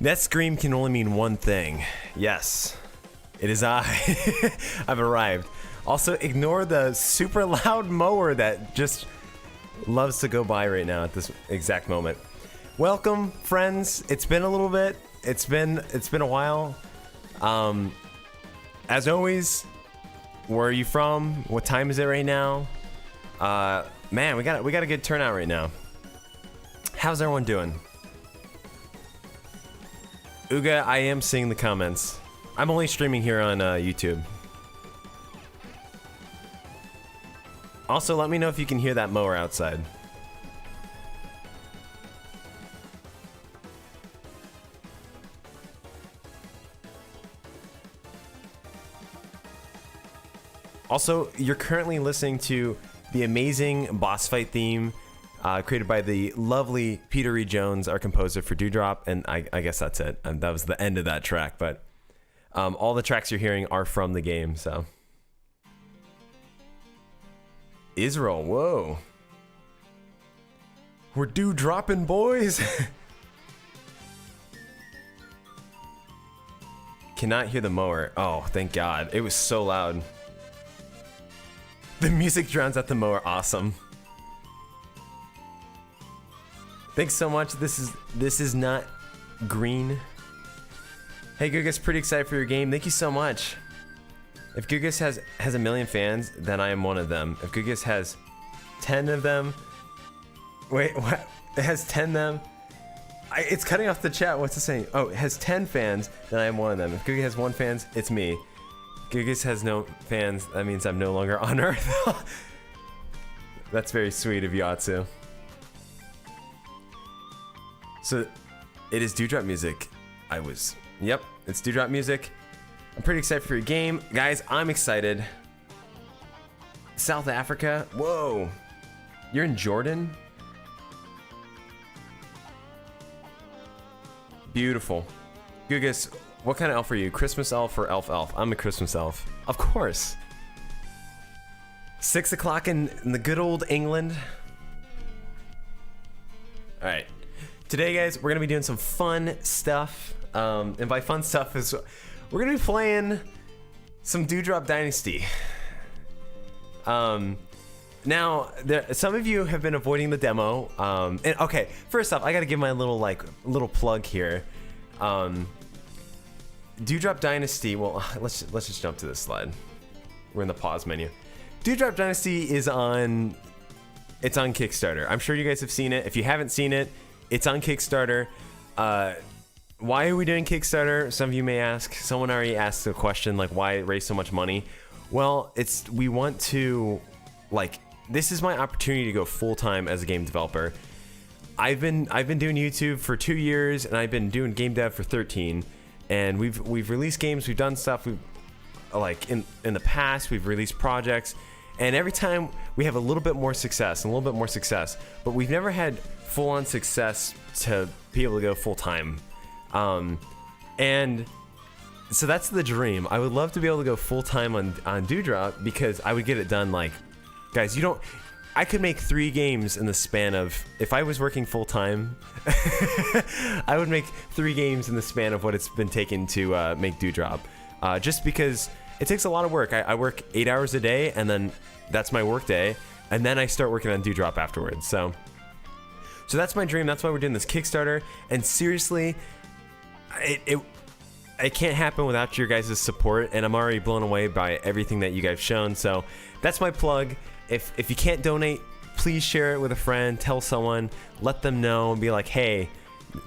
That scream can only mean one thing. Yes, it is I. I've arrived. Also, ignore the super loud mower that just loves to go by right now at this exact moment. Welcome, friends. It's been a little bit. It's been a while. As always, where are you from? What time is it right now? Man, we got a good turnout right now. How's everyone doing? Uga, I am seeing the comments. I'm only streaming here on YouTube. Also, let me know if you can hear that mower outside. Also, you're currently listening to the amazing boss fight theme created by the lovely Peter Reed Jones, our composer for Dewdrop, and I guess that's it. And that was the end of that track, but all the tracks you're hearing are from the game, so. Israel, whoa. We're Dewdropping, boys. Cannot hear the mower. Oh, thank God. It was so loud. The music drowns out the mower. Awesome. Thanks so much. This is not green. Hey, Goodgis, pretty excited for your game. Thank you so much. If Goodgis has a million fans, then I am one of them. If Goodgis has 10 of them, wait, what? It has 10 of them. It's cutting off the chat. What's it saying? Oh, it has 10 fans, then I am one of them. If Goodgis has 1 fans, it's me. Goodgis has no fans. That means I'm no longer on Earth. That's very sweet of you, Atsu. So, it is Dewdrop music. Yep, it's Dewdrop music. I'm pretty excited for your game. Guys, I'm excited. South Africa? Whoa. You're in Jordan? Beautiful. Goodgis, what kind of elf are you? Christmas elf or elf? I'm a Christmas elf. Of course. 6 o'clock in the good old England. Alright. Today, guys, we're going to be doing some fun stuff. And by fun stuff is we're going to be playing some Dewdrop Dynasty. Now, some of you have been avoiding the demo. And okay, first off, I got to give my little plug here. Dewdrop Dynasty. Well, let's just jump to this slide. We're in the pause menu. Dewdrop Dynasty is on. It's on Kickstarter. I'm sure you guys have seen it. If you haven't seen it, it's on Kickstarter. Why are we doing Kickstarter? Some of you may ask. Someone already asked a question like, why raise so much money? Well, we want to, this is my opportunity to go full time as a game developer. I've been doing YouTube for 2 years, and I've been doing game dev for 13. And we've released games, we've done stuff. We've in the past, we've released projects, and every time we have a little bit more success, but we've never had full-on success to be able to go full-time. And so that's the dream. I would love to be able to go full-time on Dewdrop, because I would get it done. Guys, I could make 3 games in the span of, if I was working full-time, I would make 3 games in the span of what it's been taken to make Dewdrop. Just because it takes a lot of work. I work 8 hours a day, and then that's my work day, and then I start working on Dewdrop afterwards. So that's my dream. That's why we're doing this Kickstarter. And seriously, it can't happen without your guys' support, and I'm already blown away by everything that you guys have shown. So that's my plug. If you can't donate, please share it with a friend, tell someone, let them know, and be like, hey,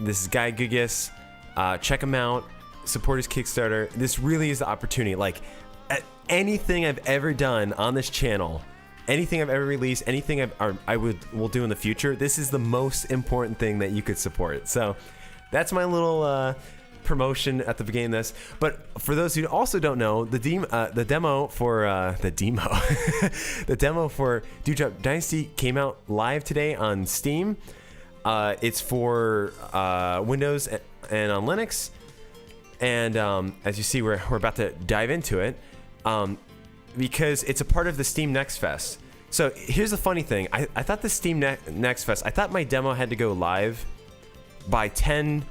this is Guy Goodgis, check him out, support his Kickstarter. This really is the opportunity. Anything I've ever done on this channel, anything I've ever released, anything I will do in the future, this is the most important thing that you could support. So that's my little promotion at the beginning of this. But for those who also don't know, the demo for the demo for Dewdrop Dynasty came out live today on Steam. It's for Windows and on Linux. And as you see, we're about to dive into it because it's a part of the Steam Next Fest. So here's the funny thing. I thought the Steam Next Fest, I thought my demo had to go live by 10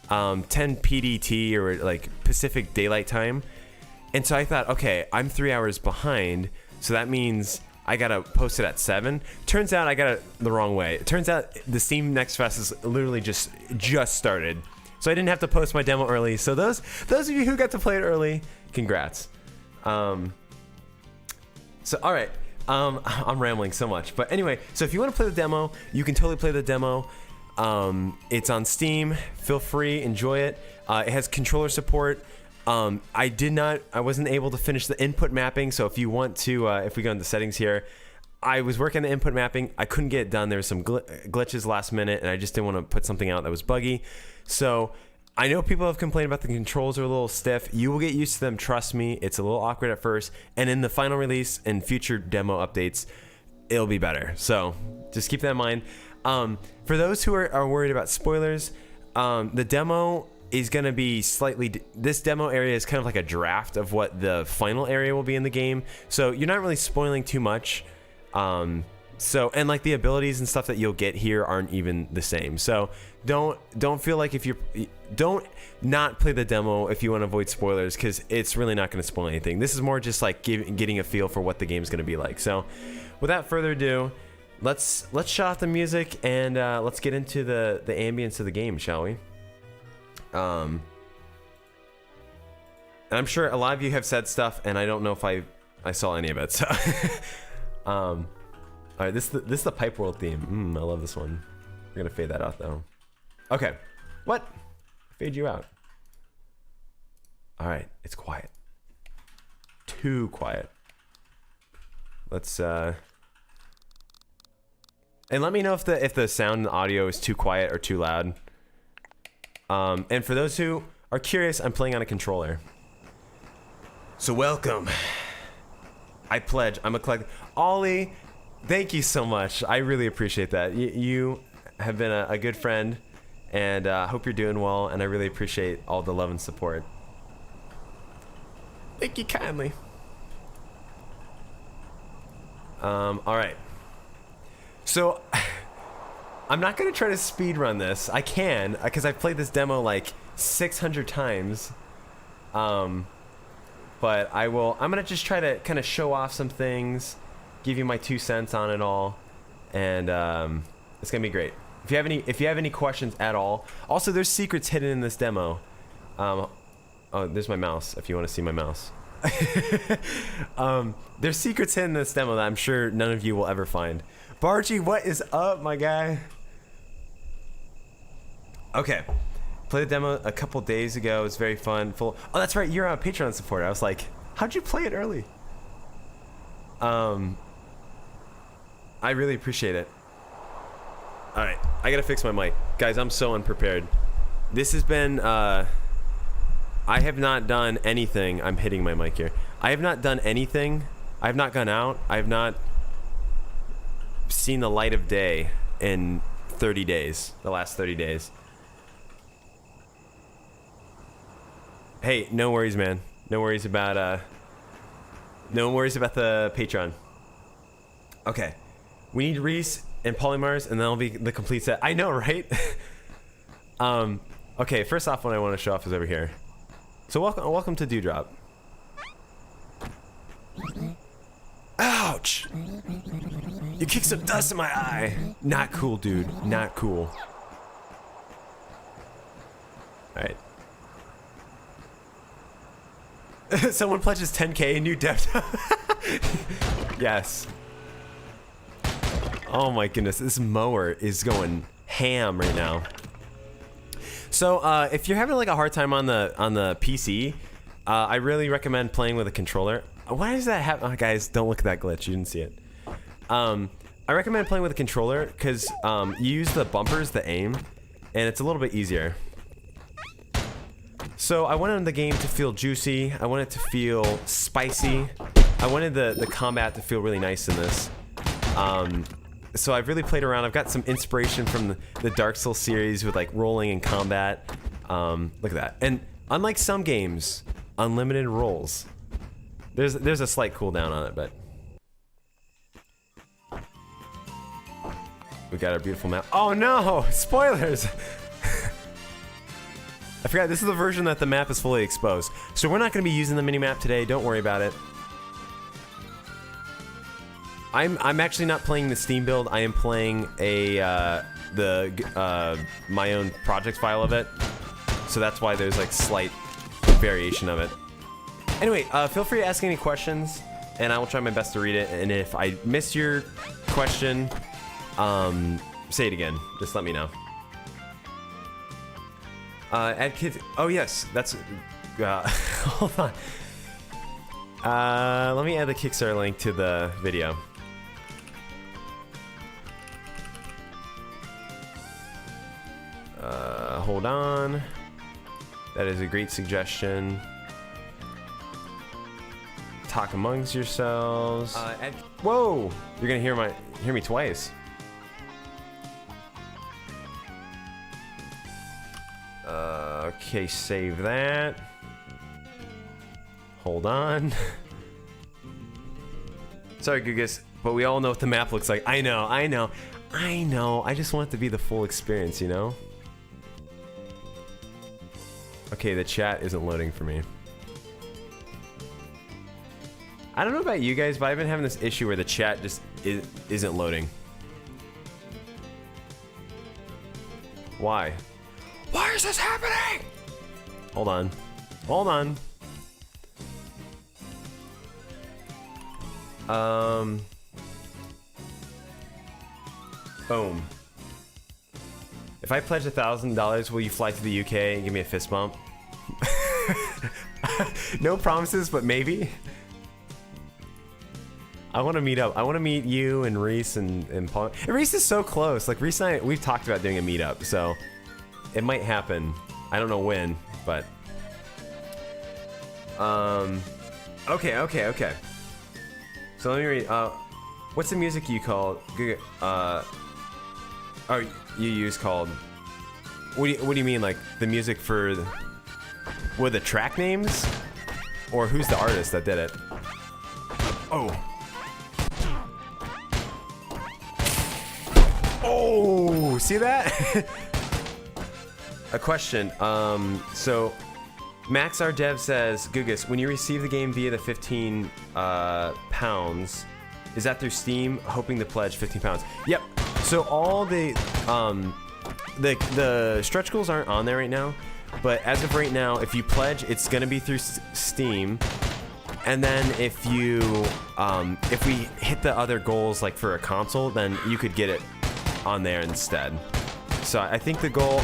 10 PDT or like Pacific Daylight Time. And so I thought, okay, I'm 3 hours behind, so that means I gotta post it at 7. Turns out I got it the wrong way. It turns out the Steam Next Fest is literally just started, so I didn't have to post my demo early. So those of you who got to play it early, congrats. So all right, I'm rambling so much, but anyway, so if you want to play the demo, you can totally play the demo. It's on Steam. Feel free, enjoy it. It has controller support. I wasn't able to finish the input mapping, so if you want to, if we go into settings here, I was working the input mapping. I couldn't get it done. There were some glitches last minute, and I just didn't want to put something out that was buggy. So I know people have complained about the controls are a little stiff. You will get used to them, trust me. It's a little awkward at first, and in the final release and future demo updates, it'll be better. So just keep that in mind. For those who are worried about spoilers, the demo is going to be this demo area is kind of like a draft of what the final area will be in the game, so you're not really spoiling too much. And like the abilities and stuff that you'll get here aren't even the same, so don't feel like don't not play the demo if you want to avoid spoilers, because it's really not going to spoil anything. This is more just like getting a feel for what the game's going to be like. So without further ado, let's shut off the music and let's get into the ambience of the game, shall we? And I'm sure a lot of you have said stuff, and I don't know if I saw any of it. So, all right, this is the Pipe World theme. I love this one. We're gonna fade that out though. Okay, what? Fade you out. All right, it's quiet. Too quiet. Let's and let me know if the sound and audio is too quiet or too loud. And for those who are curious, I'm playing on a controller. So welcome. I pledge. I'm a collector. Ollie, thank you so much. I really appreciate that. You have been a good friend, and hope you're doing well, and I really appreciate all the love and support. Thank you kindly. All right. So I'm not going to try to speed run this. I can, because I've played this demo like 600 times. But I'm going to just try to kind of show off some things, give you my 2 cents on it all, and it's going to be great. If you have any questions at all. Also, there's secrets hidden in this demo. Oh, there's my mouse, if you want to see my mouse. There's secrets hidden in this demo that I'm sure none of you will ever find. Bargy, what is up, my guy? Okay, played the demo a couple days ago. It was very fun. Oh, that's right, you're a Patreon supporter. I was like, how'd you play it early? I really appreciate it. All right, I gotta fix my mic, guys. I'm so unprepared. This has been I have not done anything. I'm hitting my mic here. I have not done anything. I have not gone out. I have not seen the light of day in 30 days, the last 30 days. Hey, no worries, man. No worries about the Patreon. Okay, we need Reese and Polymars, and that'll be the complete set. I know, right? Okay, first off, what I want to show off is over here. So welcome to Dewdrop. Ouch! You kicked some dust in my eye. Not cool, dude. Not cool. Alright. Someone pledges 10K, new debt. Yes. Oh my goodness, this mower is going ham right now. So if you're having like a hard time on the PC, I really recommend playing with a controller. Why does that happen? Oh, guys, don't look at that glitch. You didn't see it. I recommend playing with a controller because you use the bumpers to aim, and it's a little bit easier. So I wanted the game to feel juicy. I wanted it to feel spicy. I wanted the combat to feel really nice in this. So I've really played around. I've got some inspiration from the Dark Souls series with like rolling and combat. Look at that. And unlike some games, unlimited rolls. There's a slight cooldown on it, but we got our beautiful map. Oh no! Spoilers! I forgot, this is the version that the map is fully exposed. So we're not going to be using the mini-map today. Don't worry about it. I'm actually not playing the Steam build. I am playing my own project file of it. So that's why there's like slight variation of it. Anyway, feel free to ask any questions, and I will try my best to read it. And if I missed your question, say it again. Just let me know. Add kids. Oh yes, that's. Hold on. Let me add the Kickstarter link to the video. Hold on. That is a great suggestion. Talk amongst yourselves. Whoa! You're gonna hear me twice. Okay, save that. Hold on. Sorry, Goodgis, but we all know what the map looks like. I know. I just want it to be the full experience, you know? Okay, the chat isn't loading for me. I don't know about you guys, but I've been having this issue where the chat just isn't loading. Why? Why is this happening? Hold on. Hold on. Boom. If I pledge $1,000, will you fly to the UK and give me a fist bump? No promises, but maybe. I want to meet up. I want to meet you and Reese and Paul. And Reese is so close. Like Reese and I, we've talked about doing a meetup, so it might happen. I don't know when, but okay. So let me read. What's the music you called? Oh, you use called. What do you mean, like the music for? Were the track names, or who's the artist that did it? Oh. Oh, see that? A question. So Max our dev says, Goodgis, when you receive the game via the 15 pounds, is that through Steam? Hoping to pledge 15 pounds. Yep. So all the stretch goals aren't on there right now, but as of right now, if you pledge, it's gonna be through Steam. And then if you if we hit the other goals like for a console, then you could get it on there instead. So I think the goal,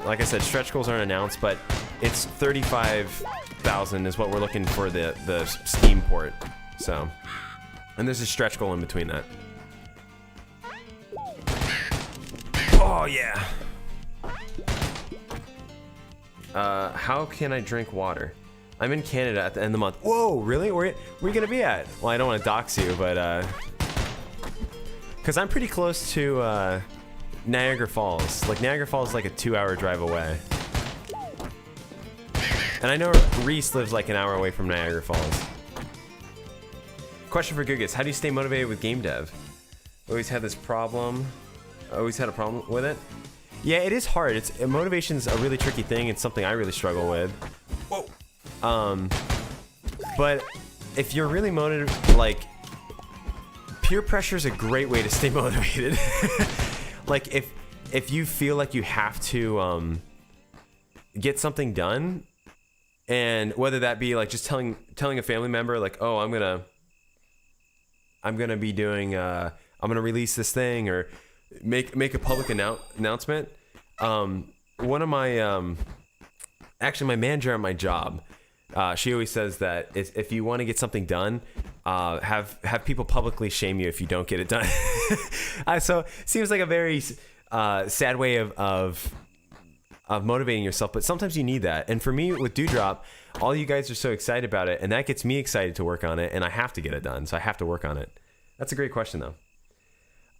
like I said, stretch goals aren't announced, but it's 35,000 is what we're looking for the Steam port. So, and there's a stretch goal in between that. Oh yeah. How can I drink water? I'm in Canada at the end of the month. Whoa, really? Where are you gonna be at? Well, I don't want to dox you, but because I'm pretty close to Niagara Falls. Like Niagara Falls is like a 2-hour drive away. And I know Reese lives like an hour away from Niagara Falls. Question for Goodgis: how do you stay motivated with game dev? Always had this problem. Always had a problem with it. Yeah, it is hard. Motivation's a really tricky thing. It's something I really struggle with. Whoa. But if you're really motivated, like peer pressure is a great way to stay motivated. Like if you feel like you have to get something done, and whether that be like just telling a family member like, oh, I'm gonna be doing I'm gonna release this thing, or make a public announcement. One of my actually my manager at my job, she always says that if you want to get something done, have people publicly shame you if you don't get it done. So it seems like a very sad way of motivating yourself, but sometimes you need that. And for me with Dewdrop, all you guys are so excited about it, and that gets me excited to work on it, and I have to get it done, so I have to work on it. That's a great question though.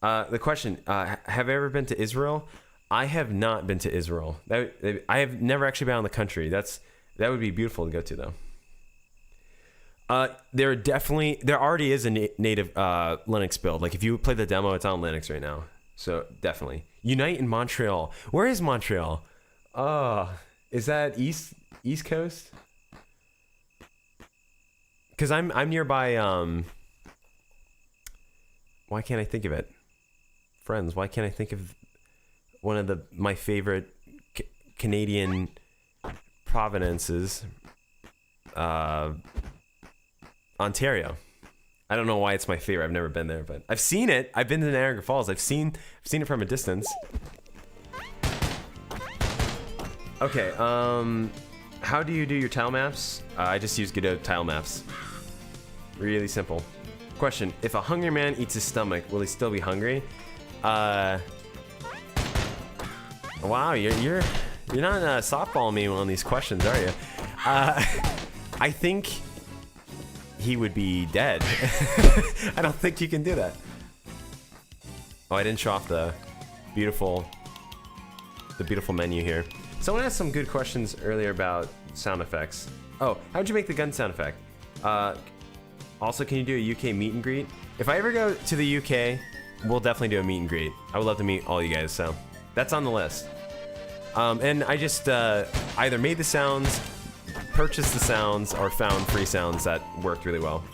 The question, have I ever been to Israel? I have not been to Israel. I have never actually been out in the country. That would be beautiful to go to though. There already is a native Linux build. Like if you play the demo, it's on Linux right now. So definitely. Unite in Montreal. Where is Montreal? Is that East Coast? Because I'm nearby. Why can't I think of it? Friends, why can't I think of one of my favorite Canadian provinces? Ontario. I don't know why it's my favorite. I've never been there, but I've seen it. I've been to Niagara Falls. I've seen it from a distance. Okay, how do you do your tile maps? I just use Godot tile maps. Really simple. Question, if a hungry man eats his stomach, will he still be hungry? Wow, you're not softballing me on these questions, are you? I think he would be dead. I don't think you can do that. Oh, I didn't show off the beautiful menu here. Someone asked some good questions earlier about sound effects. Oh, how'd you make the gun sound effect? Also, can you do a UK meet and greet? If I ever go to the UK, we'll definitely do a meet and greet. I would love to meet all you guys, so that's on the list. And I just either made the sounds, purchased the sounds, or found free sounds that worked really well.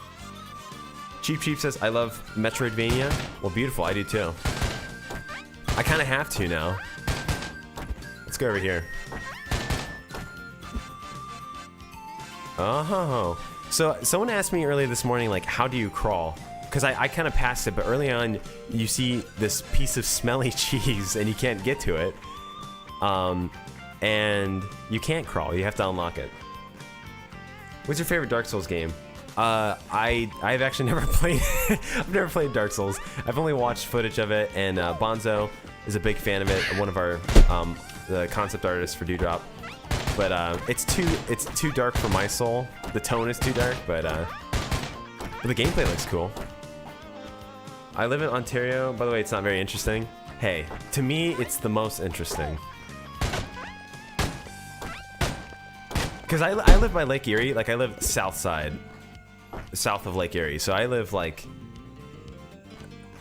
Cheap says, I love Metroidvania. Well, beautiful, I do too. I kind of have to now. Let's go over here. Oh, so someone asked me earlier this morning, like, how do you crawl? Because I kind of passed it, but early on, you see this piece of smelly cheese and you can't get to it. And you can't crawl, you have to unlock it. What's your favorite Dark Souls game? I've actually never played I've never played Dark Souls. I've only watched footage of it, and Bonzo is a big fan of it, one of our the concept artists for Dewdrop. But it's too dark for my soul. The tone is too dark, but the gameplay looks cool. I live in Ontario. By the way, it's not very interesting. Hey, to me, it's the most interesting. Because I live by Lake Erie. Like, I live south of Lake Erie. So I live, like,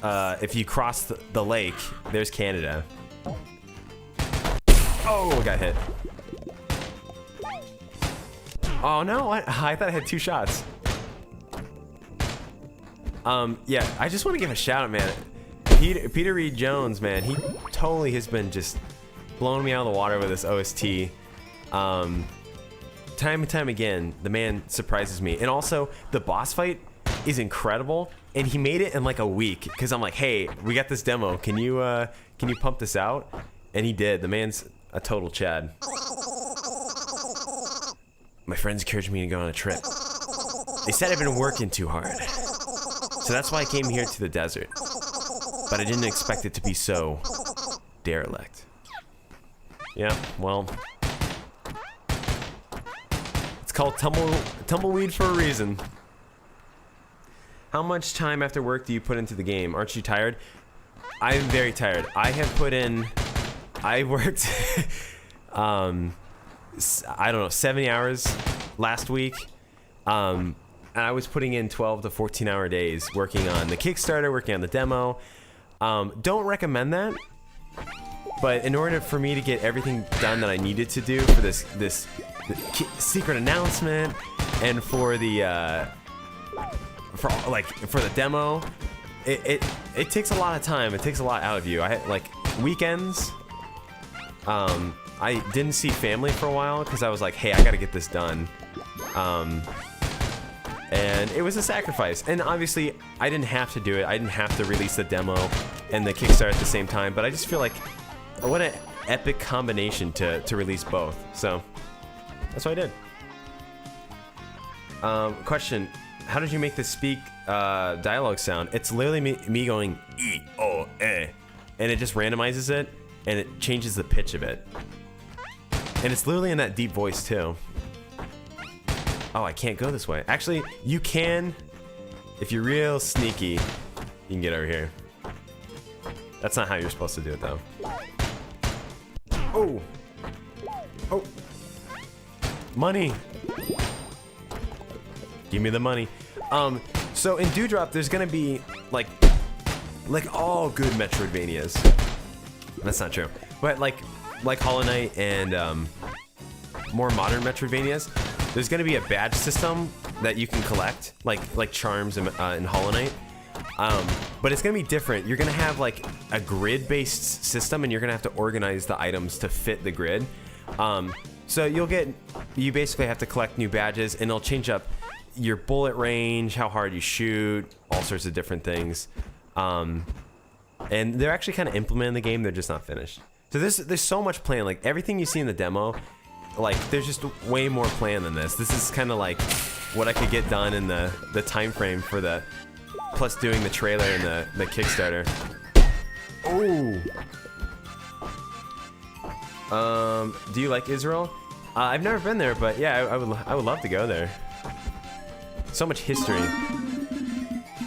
if you cross the lake, there's Canada. Oh, got hit. Oh, no, I thought I had 2 shots. Yeah, I just want to give a shout out, man. Peter Reed Jones, man, he totally has been just blowing me out of the water with this OST. Time and time again, the man surprises me. And also, the boss fight is incredible, and he made it in like a week. Because I'm like, hey, we got this demo. Can you pump this out? And he did. The man's a total Chad. My friends encouraged me to go on a trip. They said I've been working too hard. So that's why I came here to the desert. But I didn't expect it to be so derelict. Yeah, well, it's called tumbleweed for a reason. How much time after work do you put into the game? Aren't you tired? I'm very tired. I worked I don't know, 70 hours last week. And I was putting in 12 to 14 hour days working on the Kickstarter, working on the demo. Don't recommend that. But in order for me to get everything done that I needed to do for this secret announcement and for the for the demo, it takes a lot of time. It takes a lot out of you. I had like weekends. I didn't see family for a while because I was like, hey, I gotta get this done. And it was a sacrifice. And obviously, I didn't have to do it. I didn't have to release the demo and the Kickstarter at the same time. But I just feel like, what an epic combination to release both. So, that's what I did. Question, how did you make the speak dialogue sound? It's literally me going, E-O-E. And it just randomizes it, and it changes the pitch of it. And it's literally in that deep voice, too. Oh, I can't go this way. Actually, you can. If you're real sneaky, you can get over here. That's not how you're supposed to do it, though. Oh. Oh. Money. Give me the money. So in Dewdrop, there's gonna be like all good Metroidvanias. That's not true. But like Hollow Knight and more modern Metroidvanias, there's going to be a badge system that you can collect, like charms in Hollow Knight. But it's going to be different. You're going to have like a grid-based system, and you're going to have to organize the items to fit the grid. So you basically have to collect new badges, and it'll change up your bullet range, how hard you shoot, all sorts of different things. And they're actually kind of implementing the game. They're just not finished. So there's so much plan. Like everything you see in the demo, like there's just way more plan than this. This is kind of like what I could get done in the time frame for the, plus doing the trailer and the Kickstarter. Oh. Do you like Israel? I've never been there, but yeah, I would love to go there. So much history.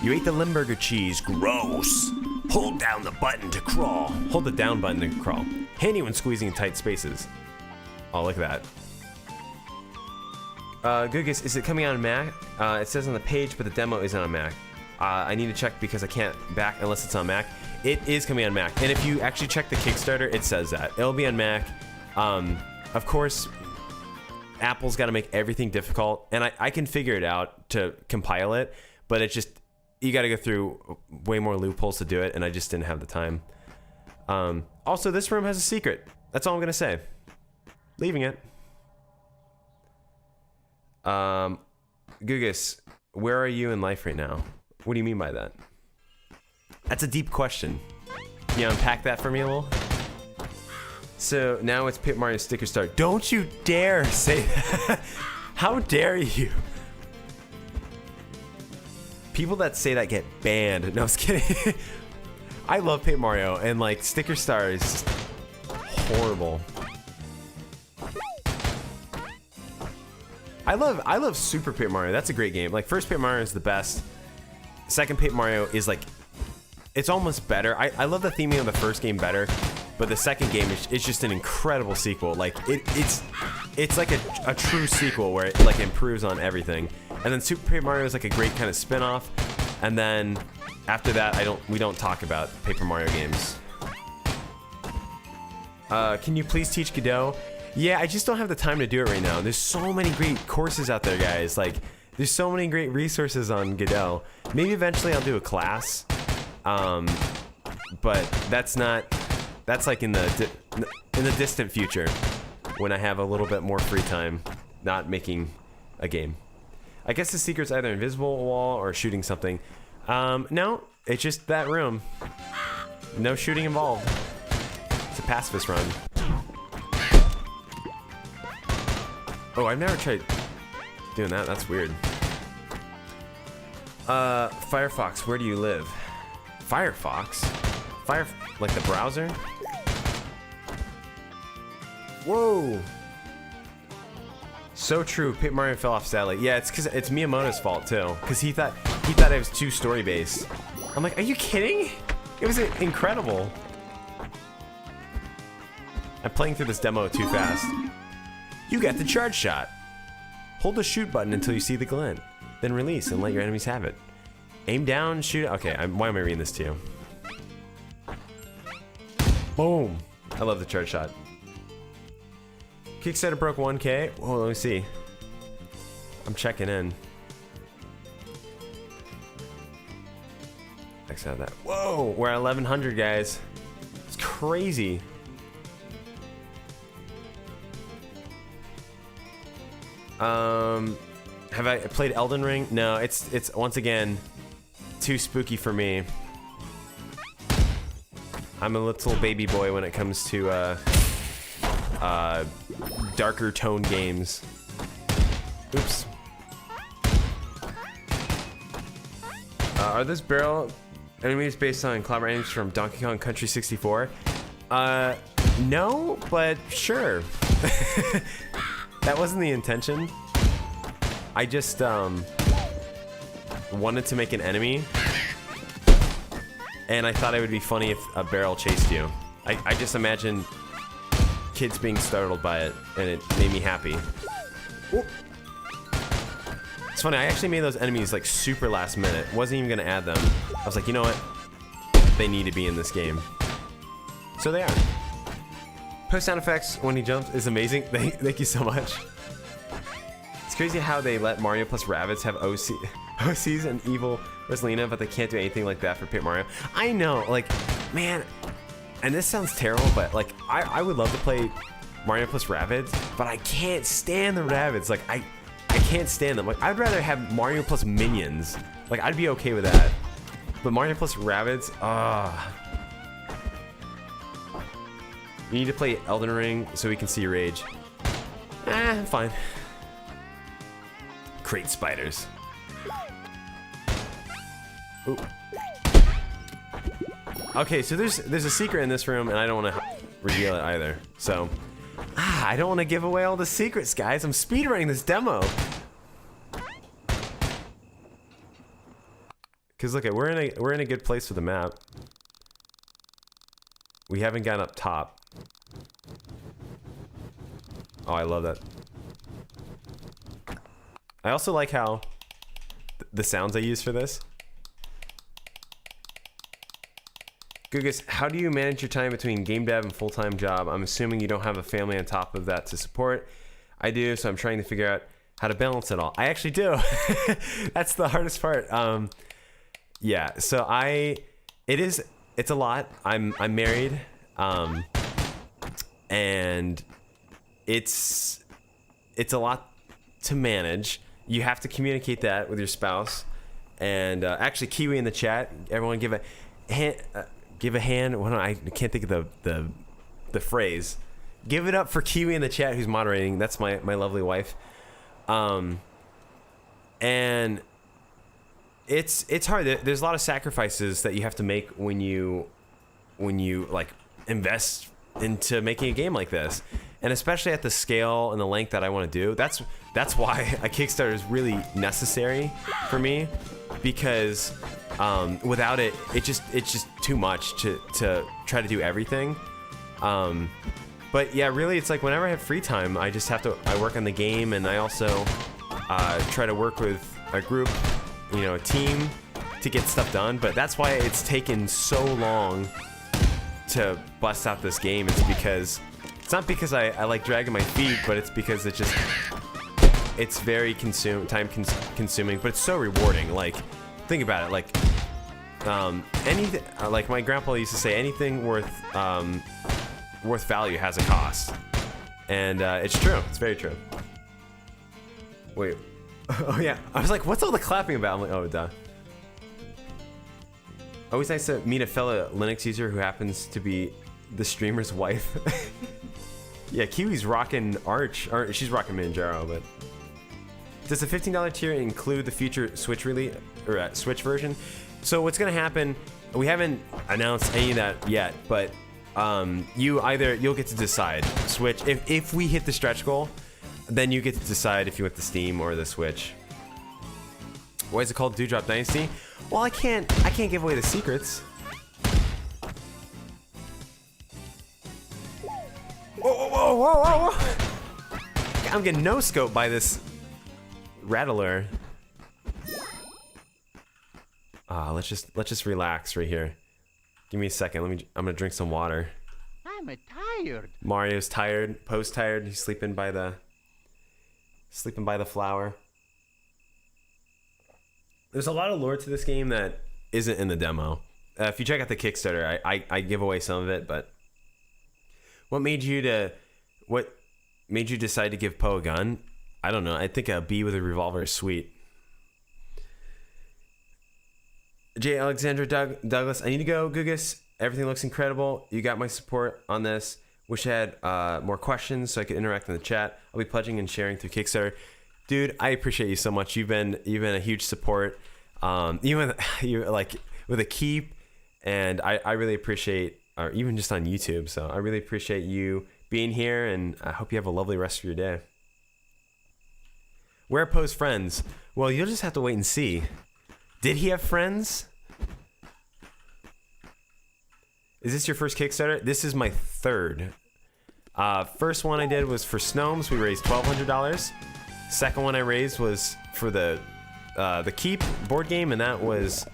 You ate the Limburger cheese. Gross. Hold down the button to crawl. Hold the down button to crawl. Handy when squeezing in tight spaces. Oh, look at that. Goodgis, is it coming on Mac? It says on the page, but the demo isn't on Mac. I need to check because I can't back unless it's on Mac. It is coming on Mac. And if you actually check the Kickstarter, it says that. It'll be on Mac. Of course, Apple's got to make everything difficult. And I can figure it out to compile it. But it's just, you got to go through way more loopholes to do it. And I just didn't have the time. Also, this room has a secret. That's all I'm going to say. Leaving it. Goodgis, where are you in life right now? What do you mean by that? That's a deep question. Can you unpack that for me a little? So now it's Paper Mario Sticker Star. Don't you dare say that. How dare you? People that say that get banned. No, I was kidding. I love Paper Mario, and like Sticker Star is just horrible. I love Super Paper Mario. That's a great game. Like first Paper Mario is the best. Second Paper Mario is like, it's almost better. I love the theming of the first game better, but the second game is just an incredible sequel. Like it's like a true sequel where it like improves on everything. And then Super Paper Mario is like a great kind of spin-off. And then after that, we don't talk about Paper Mario games. Can you please teach Godot? Yeah, I just don't have the time to do it right now. There's so many great courses out there, guys. Like, there's so many great resources on Godot. Maybe eventually I'll do a class. But that's like in the distant future when I have a little bit more free time, not making a game. I guess the secret's either invisible wall or shooting something. No, it's just that room. No shooting involved. It's a pacifist run. Oh, I've never tried doing that. That's weird. Firefox, where do you live? Firefox? Like the browser? Whoa! So true. Paper Mario fell off sadly. Yeah, it's because it's Miyamoto's fault too. Because he thought it was too story based. I'm like, are you kidding? It was incredible. I'm playing through this demo too fast. You got the charge shot. Hold the shoot button until you see the glint. Then release and let your enemies have it. Aim down, shoot. Okay, why am I reading this to you? Boom. I love the charge shot. Kickstarter broke 1K. Whoa, let me see. I'm checking in. X out of that. Whoa, we're at 1100, guys. It's crazy. Have I played Elden Ring? No, it's once again too spooky for me. I'm a little baby boy when it comes to darker tone games. Oops. Are those barrel enemies based on clobber enemies from Donkey Kong Country 64? No, but sure. That wasn't the intention. I just wanted to make an enemy, and I thought it would be funny if a barrel chased you. I just imagined kids being startled by it, and it made me happy. Whoop. It's funny, I actually made those enemies like super last minute. Wasn't even gonna add them. I was like, you know what? They need to be in this game. So they are. Post sound effects when he jumps is amazing. Thank you so much. It's crazy how they let Mario plus Rabbids have OCs and evil Rosalina, but they can't do anything like that for Paper Mario. I know, like, man, and this sounds terrible, but like, I would love to play Mario plus Rabbids, but I can't stand the Rabbids. Like, I can't stand them. Like, I'd rather have Mario plus Minions. Like, I'd be okay with that. But Mario plus Rabbids, you need to play Elden Ring so we can see your rage. Fine. Crate spiders. Ooh. Okay, so there's a secret in this room, and I don't want to reveal it either. So, I don't want to give away all the secrets, guys. I'm speedrunning this demo. Cause look, we're in a good place for the map. We haven't gotten up top. Oh, I love that. I also like how the sounds I use for this. Goodgis, how do you manage your time between game dev and full-time job? I'm assuming you don't have a family on top of that to support. I do, so I'm trying to figure out how to balance it all. I actually do. That's the hardest part. Yeah, so it's a lot. I'm married, and it's a lot to manage. You have to communicate that with your spouse. And actually, Kiwi in the chat, everyone give a hand. I can't think of the phrase. Give it up for Kiwi in the chat who's moderating. That's my lovely wife. And it's hard. There's a lot of sacrifices that you have to make when you like invest into making a game like this, and especially at the scale and the length that I want to do. That's why a Kickstarter is really necessary for me, because without it, it's just too much to try to do everything. But yeah, really, it's like whenever I have free time, I work on the game, and I also try to work with a group, a team, to get stuff done. But that's why it's taken so long to bust out this game. It's not because I like dragging my feet, but it's because it's very time consuming, but it's so rewarding. Like, think about it. Like, anything, like my grandpa used to say, anything worth value has a cost, and it's true. It's very true. Wait. Oh yeah, I was like, what's all the clapping about? I'm like, oh duh. Always nice to meet a fellow Linux user who happens to be the streamer's wife. Yeah, Kiwi's rocking Arch, or she's rocking Manjaro, but does the $15 tier include the future Switch release or Switch version? So what's gonna happen? We haven't announced any of that yet, but you'll get to decide Switch. If we hit the stretch goal, then you get to decide if you want the Steam or the Switch. Why is it called Dewdrop Dynasty? Well, I can't give away the secrets. Whoa. I'm getting no scoped by this rattler. Let's just relax right here. Give me a second. I'm gonna drink some water. I'm tired. Mario's tired. Poe's tired. He's sleeping by the flower. There's a lot of lore to this game that isn't in the demo. If you check out the Kickstarter, I give away some of it, but what made you decide to give Poe a gun? I don't know. I think a bee with a revolver is sweet. J. Alexandra Douglas, I need to go, Goodgis. Everything looks incredible. You got my support on this. Wish I had more questions so I could interact in the chat. I'll be pledging and sharing through Kickstarter. Dude, I appreciate you so much. You've been a huge support. Even you like with a keep, and I really appreciate, or even just on YouTube. So I really appreciate you being here, and I hope you have a lovely rest of your day. Where are Poe's friends? Well, you'll just have to wait and see. Did he have friends? Is this your first Kickstarter? This is my third. First one I did was for Snomes. We raised $1,200. Second one I raised was for the Keep board game, and that was,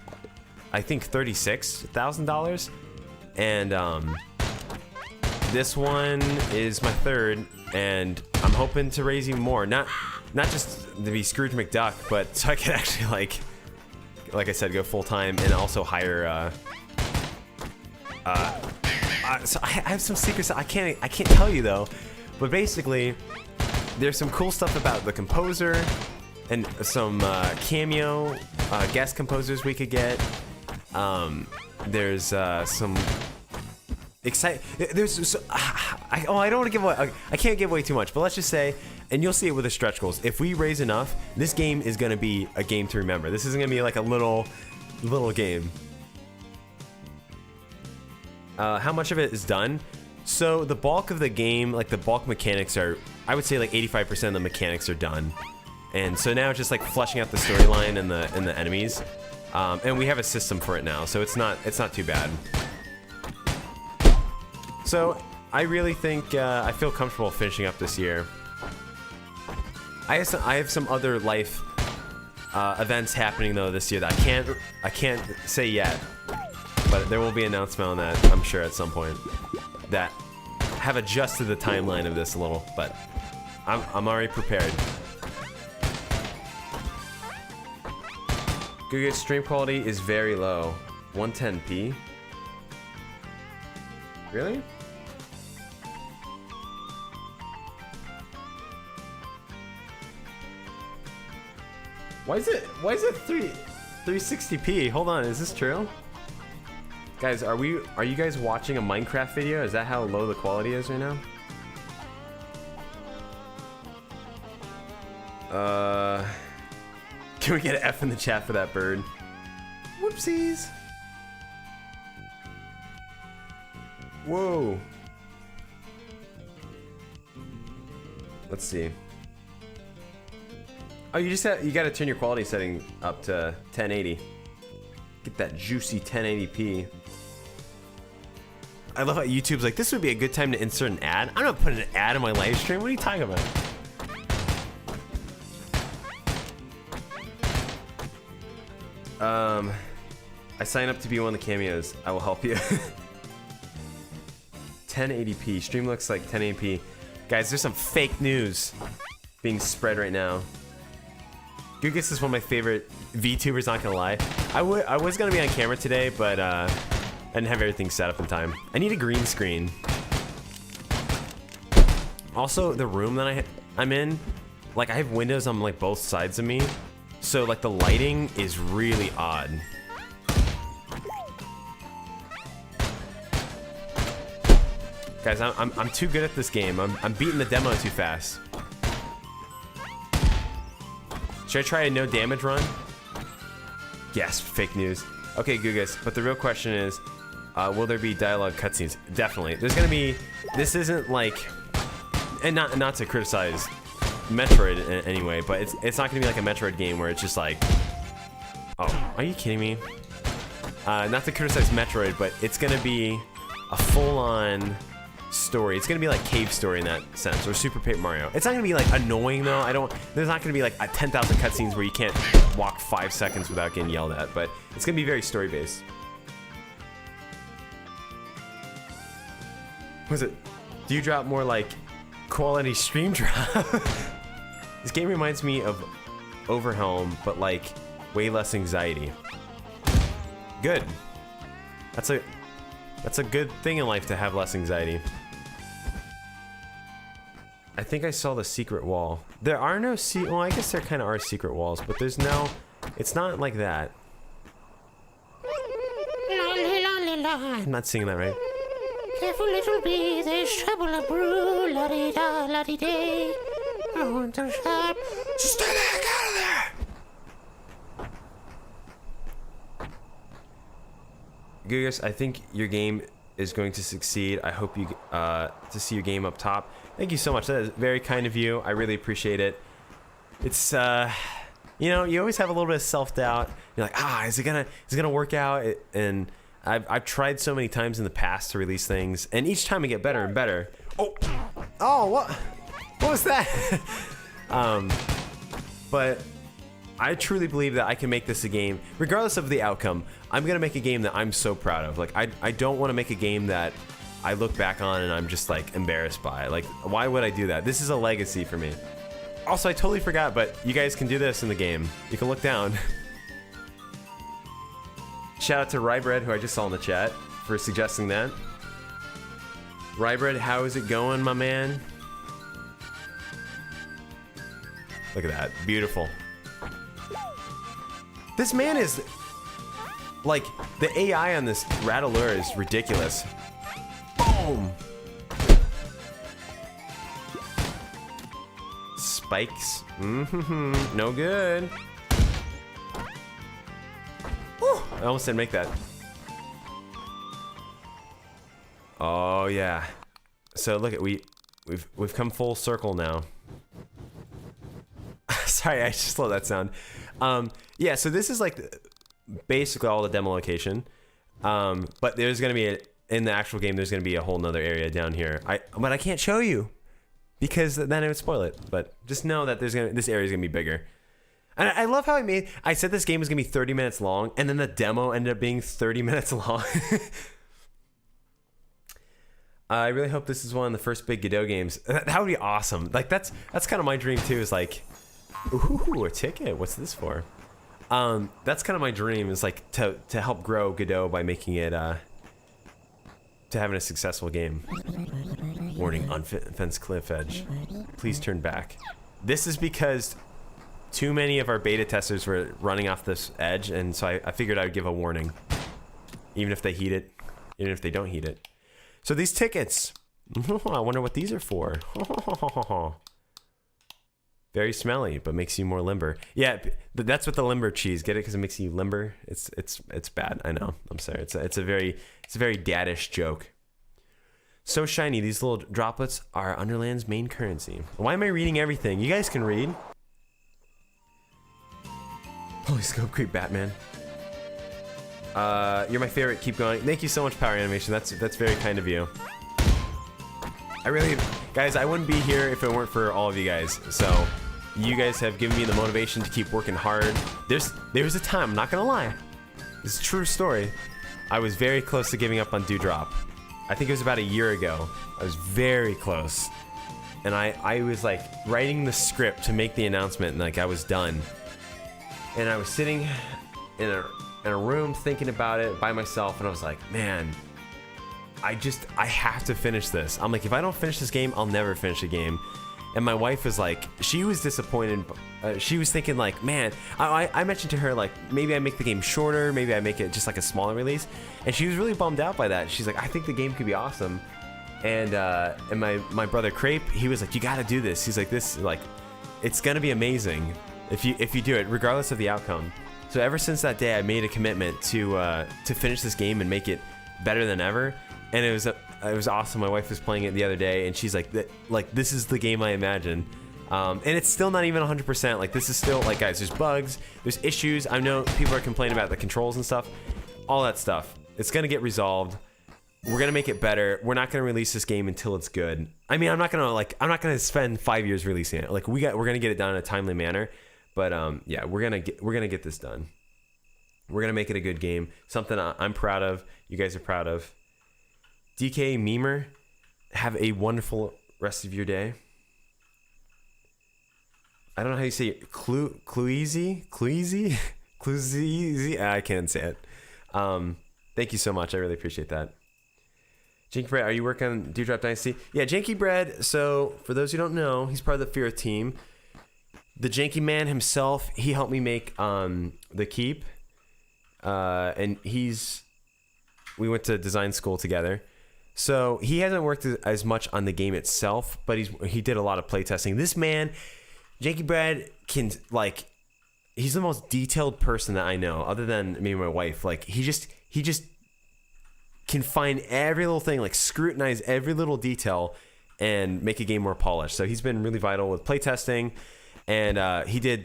I think, $36,000. And this one is my third, and I'm hoping to raise even more. Not just to be Scrooge McDuck, but so I can actually like I said, go full time and also hire. So I have some secrets that I can't tell you though, but basically, there's some cool stuff about the composer and some cameo guest composers we could get. There's some there's I don't want to give away. I can't give away too much, but let's just say, and you'll see it with the stretch goals. If we raise enough, this game is gonna be a game to remember. This isn't gonna be like a little game. How much of it is done? So the bulk of the game, like the bulk mechanics are, I would say like 85% of the mechanics are done. And so now it's just like fleshing out the storyline and the enemies. And we have a system for it now, so it's not too bad. So I really think I feel comfortable finishing up this year. I have some other life events happening though this year that I can't say yet. But there will be an announcement on that, I'm sure, at some point, that have adjusted the timeline of this a little, but I'm already prepared. Goodgis stream quality is very low, 110p. Really? Why is it 360p? Hold on, is this true? Guys, are you guys watching a Minecraft video? Is that how low the quality is right now? Can we get an F in the chat for that bird? Whoopsies. Whoa. Let's see. Oh, you gotta turn your quality setting up to 1080. Get that juicy 1080p. I love how YouTube's like, this would be a good time to insert an ad. I'm not putting an ad in my live stream. What are you talking about? I sign up to be one of the cameos. I will help you. 1080p. Stream looks like 1080p. Guys, there's some fake news being spread right now. Goodgis is one of my favorite VTubers, not gonna lie. I was gonna be on camera today, but I didn't have everything set up in time. I need a green screen. Also, the room that I'm in, like I have windows on like both sides of me, so like the lighting is really odd. Guys, I'm too good at this game. I'm beating the demo too fast. Should I try a no damage run? Yes, fake news. Okay, Goodgis, but the real question is, will there be dialogue cutscenes? Definitely. There's gonna be. This isn't like, and not to criticize Metroid in any way, but it's not gonna be like a Metroid game where it's just like, oh, are you kidding me? Not to criticize Metroid, but it's gonna be a full-on story. It's gonna be like Cave Story in that sense, or Super Paper Mario. It's not gonna be like annoying though. There's not gonna be like 10,000 cutscenes where you can't walk 5 seconds without getting yelled at, but it's gonna be very story based. Was it Dewdrop more like quality stream drop? This game reminds me of Overhelm, but like way less anxiety. Good. That's a good thing in life to have less anxiety. I think I saw the secret wall. There are no well, I guess there kind of are secret walls, but there's no. It's not like that. I'm not singing that right. Careful little bee, there's trouble a brew, la-dee-da, la-dee-day. I want to shop. Just stay the heck out of there! Goodgis, I think your game is going to succeed. I hope you to see your game up top. Thank you so much. That is very kind of you. I really appreciate it. It's you know, you always have a little bit of self-doubt. You're like, is it gonna work out? And I've tried so many times in the past to release things, and each time I get better and better. Oh, what was that? But I truly believe that I can make this a game, regardless of the outcome. I'm gonna make a game that I'm so proud of. Like I don't want to make a game that I look back on and I'm just like embarrassed by. Like, why would I do that? This is a legacy for me. Also, I totally forgot, but you guys can do this in the game. You can look down. Shout out to Rybread, who I just saw in the chat, for suggesting that. Rybread, how is it going, my man? Look at that. Beautiful. This man is... Like, the AI on this Rattleur is ridiculous. Boom! Spikes. Mm-hmm. No good. Whew. I almost didn't make that. Oh yeah. So look at we've come full circle now. Sorry, I just love that sound. Yeah, so this is like basically all the demo location. But there's gonna be in the actual game there's gonna be a whole nother area down here. But I can't show you because then it would spoil it. But just know that this area is gonna be bigger. And I love how I said this game was gonna be 30 minutes long, and then the demo ended up being 30 minutes long. I really hope this is one of the first big Godot games. That would be awesome. Like that's kind of my dream too. Is like, ooh, a ticket. What's this for? That's kind of my dream. Is like to help grow Godot by making it to having a successful game. Warning: unfenced cliff edge. Please turn back. This is because too many of our beta testers were running off this edge, and so I figured I would give a warning, even if they heat it, even if they don't heat it. So these tickets, I wonder what these are for. Very smelly, but makes you more limber. Yeah, that's what the limber cheese. Get it? Because it makes you limber. It's bad. I know. I'm sorry. It's a very daddish joke. So shiny. These little droplets are Underland's main currency. Why am I reading everything? You guys can read. Holy scope creep, Batman. You're my favorite. Keep going. Thank you so much, Power Animation. That's very kind of you. Guys, I wouldn't be here if it weren't for all of you guys. So, you guys have given me the motivation to keep working hard. There was a time, I'm not gonna lie. This is a true story. I was very close to giving up on Dewdrop. I think it was about a year ago. I was very close. And I was like writing the script to make the announcement, and like I was done. And I was sitting in a room thinking about it by myself, and I was like, man, I have to finish this. I'm like, if I don't finish this game, I'll never finish a game. And my wife was like, she was disappointed. She was thinking like, man, I mentioned to her like, maybe I make the game shorter, maybe I make it just like a smaller release. And she was really bummed out by that. She's like, I think the game could be awesome. And my brother Crepe, he was like, you gotta do this. He's like, it's gonna be amazing if you do it, regardless of the outcome. So ever since that day, I made a commitment to finish this game and make it better than ever. And it was awesome. My wife was playing it the other day, and she's like, this is the game I imagined. And it's still not even 100%. Like, this is still, like, guys, there's bugs, there's issues. I know people are complaining about the controls and stuff, all that stuff. It's gonna get resolved. We're gonna make it better. We're not gonna release this game until it's good. I mean, I'm not gonna spend 5 years releasing it. Like, we're gonna get it done in a timely manner. But yeah, we're gonna get this done. We're gonna make it a good game, something I'm proud of. You guys are proud of. DK Memer, have a wonderful rest of your day. I don't know how you say it. Cluezy? I can't say it. Thank you so much. I really appreciate that. Janky Bread, are you working on Dewdrop Dynasty? Yeah, Janky Bread. So for those who don't know, he's part of the Fear team. The Janky Man himself, he helped me make the Keep, and we went to design school together. So he hasn't worked as much on the game itself, but he did a lot of playtesting. This man, Janky Brad, he's the most detailed person that I know, other than me and my wife. Like he just can find every little thing, like scrutinize every little detail, and make a game more polished. So he's been really vital with playtesting. And he did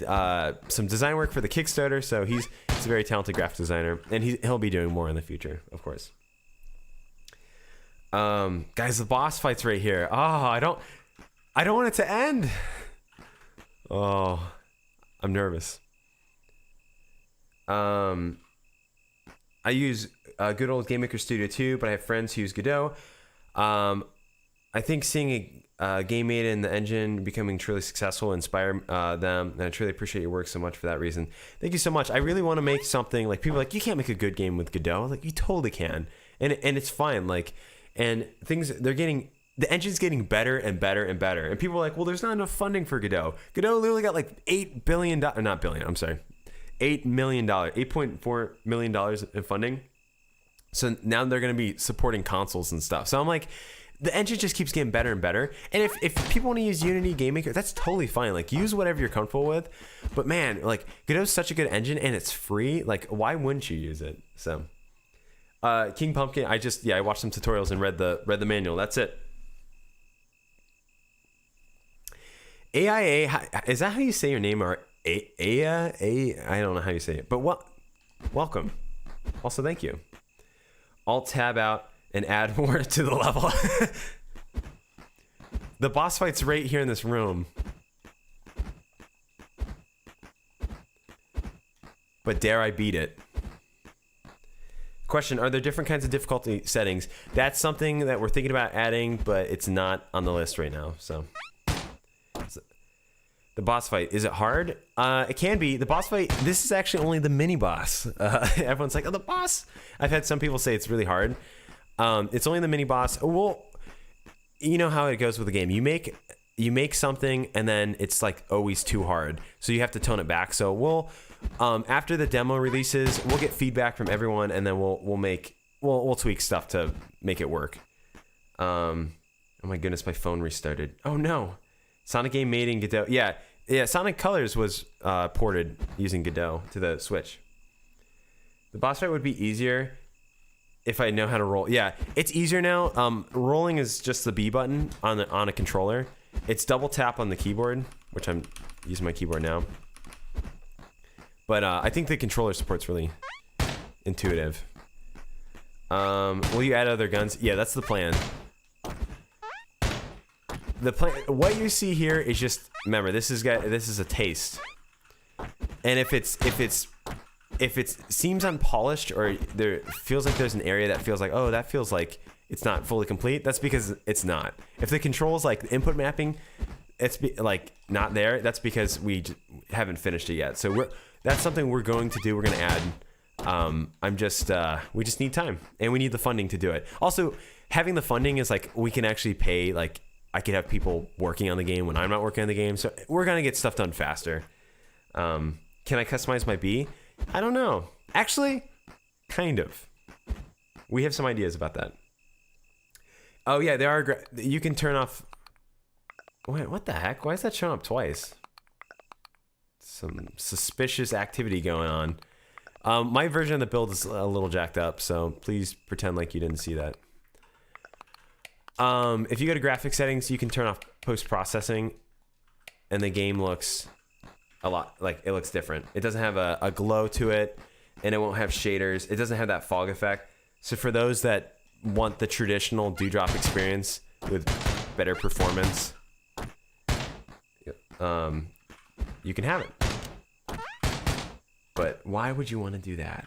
some design work for the Kickstarter, so he's a very talented graphic designer, and he'll be doing more in the future, of course. Guys, the boss fight's right here. Oh, I don't want it to end. Oh, I'm nervous. I use good old Game Maker Studio 2, but I have friends who use Godot. I think seeing a game made in the engine becoming truly successful inspire them, and I truly appreciate your work so much for that reason. Thank you so much. I really want to make something like people are like, you can't make a good game with Godot. Like, you totally can, and it's fine. Like, and things the engine's getting better and better and better, and people are like, well, there's not enough funding for Godot. Godot literally got like $8 billion, not billion. I'm sorry, $8 million, $8.4 million in funding. So now they're going to be supporting consoles and stuff. So I'm like, the engine just keeps getting better and better. And if people want to use Unity Game Maker, that's totally fine. Like, use whatever you're comfortable with. But man, like, Godot's such a good engine and it's free. Like, why wouldn't you use it? So, King Pumpkin, I watched some tutorials and read the manual. That's it. AIA, is that how you say your name? Or AIA? I don't know how you say it. But welcome. Also, thank you. Alt tab out and add more to the level. The boss fight's right here in this room. But dare I beat it? Question, are there different kinds of difficulty settings? That's something that we're thinking about adding, but it's not on the list right now. So, the boss fight, is it hard? It can be. The boss fight, this is actually only the mini boss. Everyone's like, oh, the boss. I've had some people say it's really hard. It's only the mini boss. Well, you know how it goes with the game. You make something and then it's like always too hard. So you have to tone it back. So we'll, after the demo releases, we'll get feedback from everyone and then we'll tweak stuff to make it work. Oh my goodness, my phone restarted. Oh no. Sonic game made in Godot. Yeah, Sonic Colors was ported using Godot to the Switch. The boss fight would be easier if I know how to roll. Yeah, it's easier now. Rolling is just the B button on a controller. It's double tap on the keyboard, which I'm using my keyboard now. But I think the controller support's really intuitive. Will you add other guns? Yeah, that's the plan. What you see here is just, remember, this is a taste, and if it seems unpolished or there feels like there's an area that feels like, oh, that feels like it's not fully complete, that's because it's not. If the controls, like the input mapping, it's like not there, that's because we haven't finished it yet. So that's something we're going to do. We're going to add. We just need time and we need the funding to do it. Also, having the funding is like, we can actually pay, like, I could have people working on the game when I'm not working on the game. So we're going to get stuff done faster. Can I customize my bee? I don't know. Actually, kind of. We have some ideas about that. Oh yeah, there are. You can turn off. Wait, what the heck? Why is that showing up twice? Some suspicious activity going on. My version of the build is a little jacked up, so please pretend like you didn't see that. If you go to graphic settings, you can turn off post-processing, and the game looks a lot like it looks different. It doesn't have a glow to it, and it won't have shaders. It doesn't have that fog effect. So for those that want the traditional Dewdrop experience with better performance, you can have it. But why would you want to do that?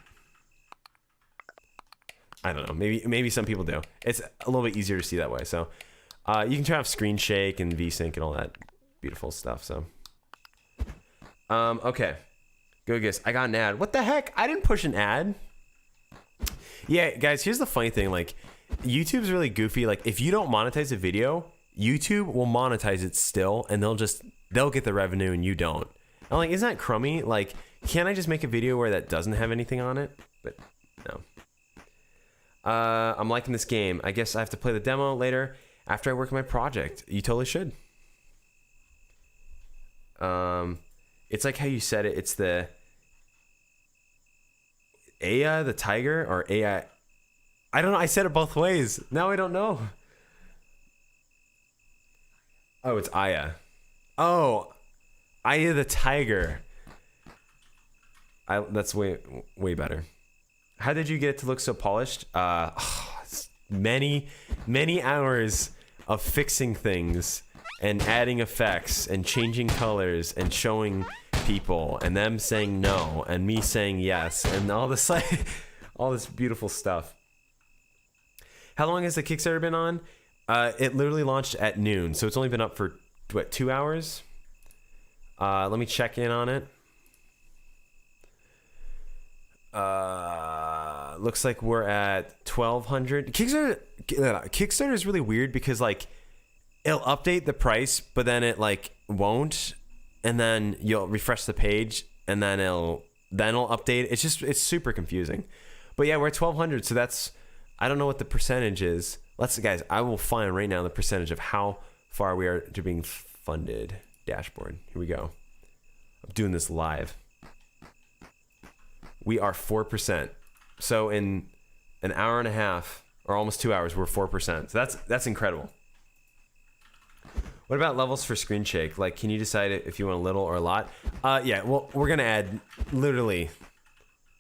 I don't know. Maybe some people do. It's a little bit easier to see that way. So you can turn off screen shake and VSync and all that beautiful stuff. So okay, Goodgis, I got an ad. What the heck? I didn't push an ad. Yeah, guys. Here's the funny thing. Like, YouTube's really goofy. Like, if you don't monetize a video, YouTube will monetize it still, and they'll get the revenue and you don't. I'm like, isn't that crummy? Like, can't I just make a video where that doesn't have anything on it? But no. I'm liking this game. I guess I have to play the demo later after I work on my project. You totally should. It's like how you said it. It's the Aya, the tiger, or Aya. I don't know. I said it both ways. Now I don't know. Oh, it's Aya. Oh, Aya the tiger. That's way better. How did you get it to look so polished? Many hours of fixing things and adding effects and changing colors and showing people and them saying no and me saying yes and all this all this beautiful stuff. How long has the Kickstarter been on? It literally launched at noon, so it's only been up for what, 2 hours? Let me check in on it. Looks like we're at 1,200. Kickstarter is really weird because like it'll update the price, but then it like won't, and then you'll refresh the page, and then it'll update. It's super confusing. But yeah, we're at 1,200, so that's, I don't know what the percentage is. Guys, I will find right now the percentage of how far we are to being funded. Dashboard. Here we go. I'm doing this live. We are 4%. So in an hour and a half, or almost 2 hours, we're 4%. So that's incredible. What about levels for screen shake? Like, can you decide if you want a little or a lot? Yeah, well, we're gonna add literally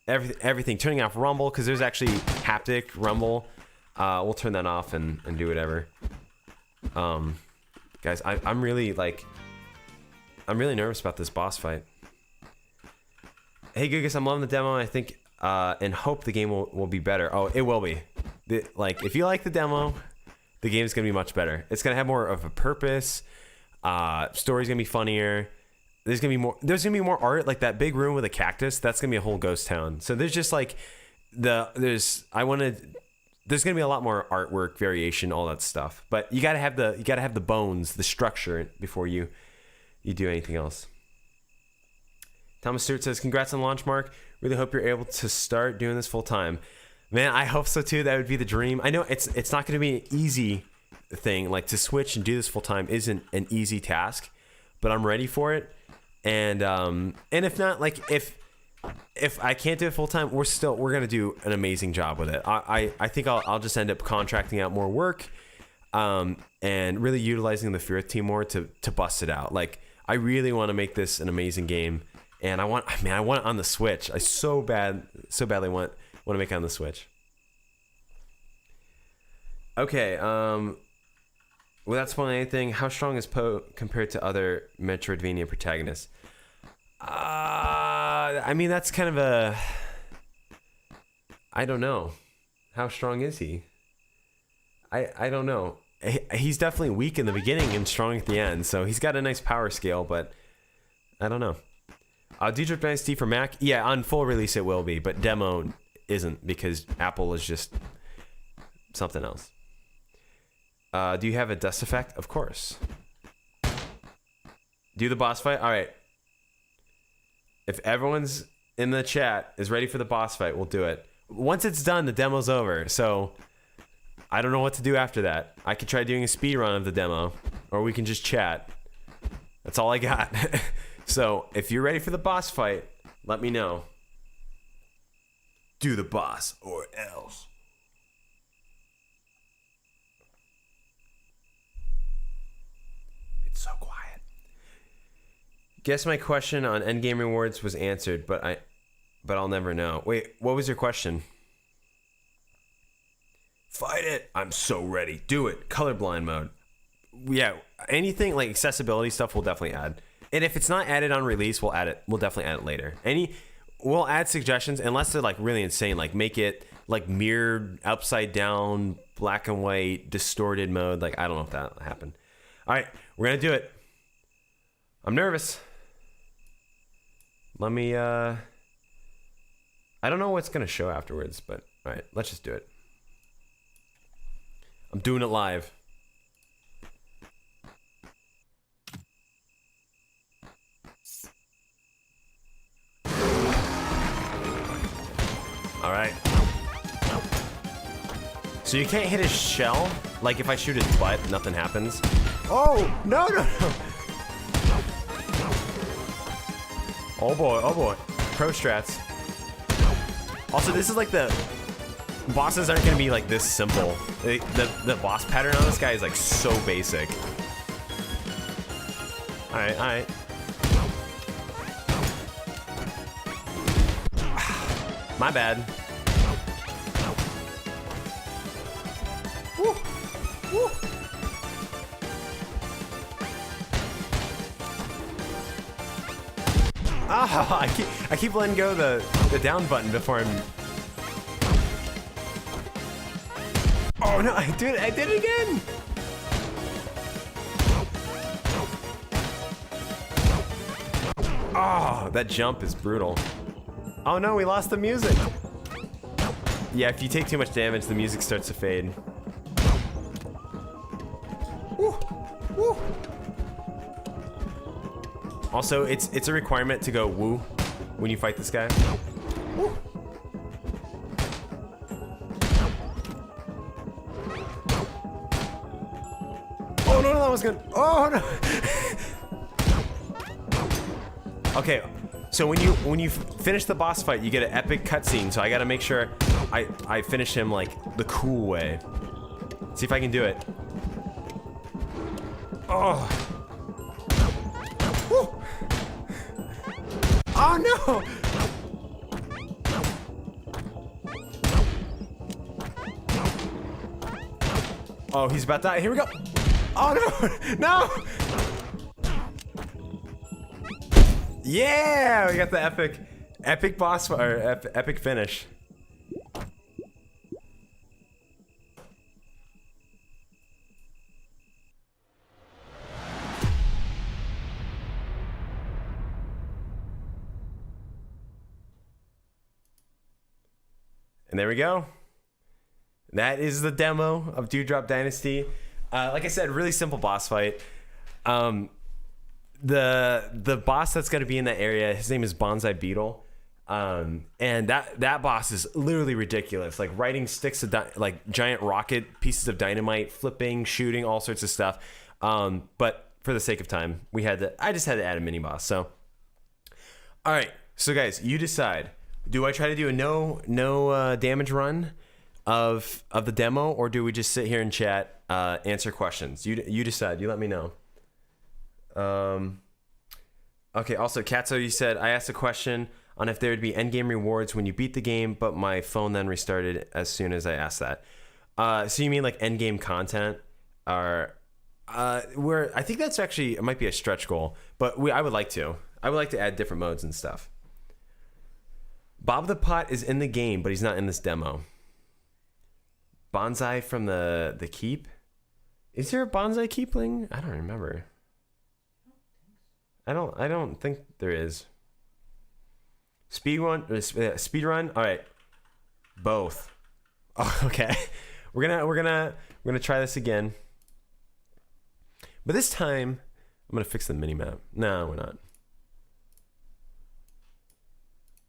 everything. Turning off rumble, because there's actually haptic rumble. We'll turn that off and do whatever. Guys, I'm really nervous about this boss fight. Hey Goodgis, I'm loving the demo. I think and hope the game will be better. Oh, it will be. If you like the demo, the game is gonna be much better. It's gonna have more of a purpose. Story's gonna be funnier. There's gonna be more art. Like that big room with a cactus. That's gonna be a whole ghost town. So there's just like there's gonna be a lot more artwork, variation, all that stuff. But you gotta have the bones, the structure before you do anything else. Thomas Stewart says, "Congrats on launch, Mark. Really hope you're able to start doing this full time." Man, I hope so too. That would be the dream. I know it's not gonna be an easy thing. Like to switch and do this full time isn't an easy task, but I'm ready for it. And if not, like if I can't do it full time, we're gonna do an amazing job with it. I think I'll just end up contracting out more work, and really utilizing the Fear team more to bust it out. Like I really want to make this an amazing game, and I want it on the Switch. I so badly want to make it on the Switch. Okay, without spoiling anything, how strong is Poe compared to other Metroidvania protagonists? I mean, that's kind of I don't know. How strong is he? I don't know. He's definitely weak in the beginning and strong at the end, so he's got a nice power scale, but I don't know. Dewdrop Dynasty for Mac? Yeah, on full release it will be, but demo isn't because Apple is just something else. Do you have a dust effect? Of course. Do the boss fight? All right. If everyone's in the chat is ready for the boss fight, we'll do it. Once it's done, the demo's over. So I don't know what to do after that. I could try doing a speed run of the demo, or we can just chat. That's all I got. So if you're ready for the boss fight, let me know. Do the boss or else. It's so quiet. Guess my question on endgame rewards was answered, but I'll never know. Wait, what was your question? Fight it. I'm so ready. Do it. Colorblind mode. Yeah, anything like accessibility stuff we'll definitely add. And if it's not added on release, we'll add it. We'll definitely add it later. We'll add suggestions unless they're like really insane. Like make it like mirrored, upside down, black and white, distorted mode. Like I don't know if that'll happen. All right, we're gonna do it. I'm nervous. Let me. I don't know what's gonna show afterwards, but all right, let's just do it. I'm doing it live. All right. So you can't hit his shell? Like if I shoot his butt, nothing happens? Oh, no. Oh boy. Pro strats. Also, this is like the bosses aren't gonna be like this simple. The boss pattern on this guy is like so basic. All right. My bad. Woo. Woo. Ah, I keep letting go the down button before I'm. Oh no! I did it again. Oh, that jump is brutal. Oh no, we lost the music. Yeah, if you take too much damage, the music starts to fade. Woo. Woo. Also, it's a requirement to go woo when you fight this guy. Woo. Oh no, that was good. Oh no. Okay, so when you finish the boss fight, you get an epic cutscene. So I gotta make sure I finish him like the cool way. See if I can do it. Oh. Woo. Oh no. Oh, he's about to die. Here we go. Oh no, no. Yeah, we got the epic boss or epic finish. And there we go. That is the demo of Dewdrop Dynasty. Like I said, really simple boss fight. The boss that's going to be in that area, his name is Bonsai Beetle, and that boss is literally ridiculous. Like riding sticks of like giant rocket pieces of dynamite, flipping, shooting, all sorts of stuff. But for the sake of time, I just had to add a mini boss. So, all right. So guys, you decide. Do I try to do a no damage run of the demo, or do we just sit here and chat, answer questions? You decide. You let me know. Okay, also Katso, you said I asked a question on if there would be endgame rewards when you beat the game, but my phone then restarted as soon as I asked that. So you mean like endgame content, or where I think that's actually, it might be a stretch goal, but I would like to add different modes and stuff. Bob the Pot is in the game, but he's not in this demo. Bonsai from the keep. Is there a bonsai keepling? I don't remember. I don't think there is. Speed run. All right. Both. Oh, okay. We're gonna try this again. But this time, I'm gonna fix the mini map. No, we're not.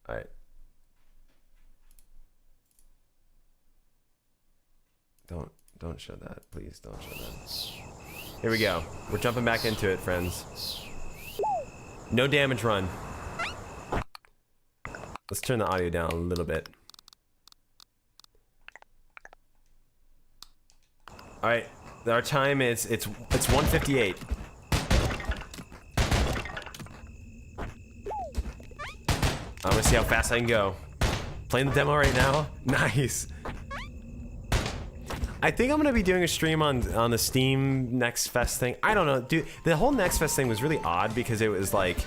All right. Don't show that, please. Don't show that. Here we go. We're jumping back into it, friends. No damage run. Let's turn the audio down a little bit. All right, our time is it's 1:58. I'm gonna see how fast I can go. Playing the demo right now. Nice. I think I'm gonna be doing a stream on the Steam Next Fest thing. I don't know, dude. The whole Next Fest thing was really odd because it was like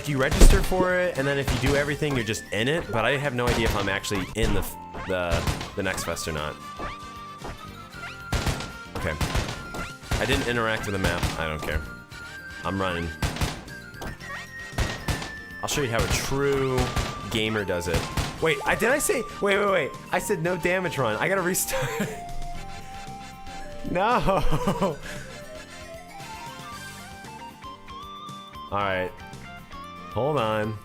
you register for it, and then if you do everything, you're just in it. But I have no idea if I'm actually in the Next Fest or not. Okay. I didn't interact with the map. I don't care. I'm running. I'll show you how a true gamer does it. Wait, did I say? Wait. I said no damage run. I gotta restart. No. All right. Hold on.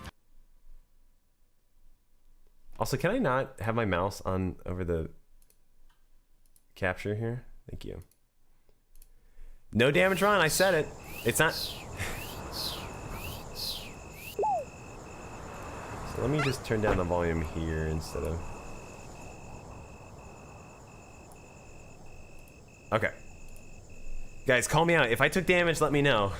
Also, can I not have my mouse on over the capture here? Thank you. No damage run. I said it. It's not. So let me just turn down the volume here instead of... Okay. Guys, call me out. If I took damage, let me know.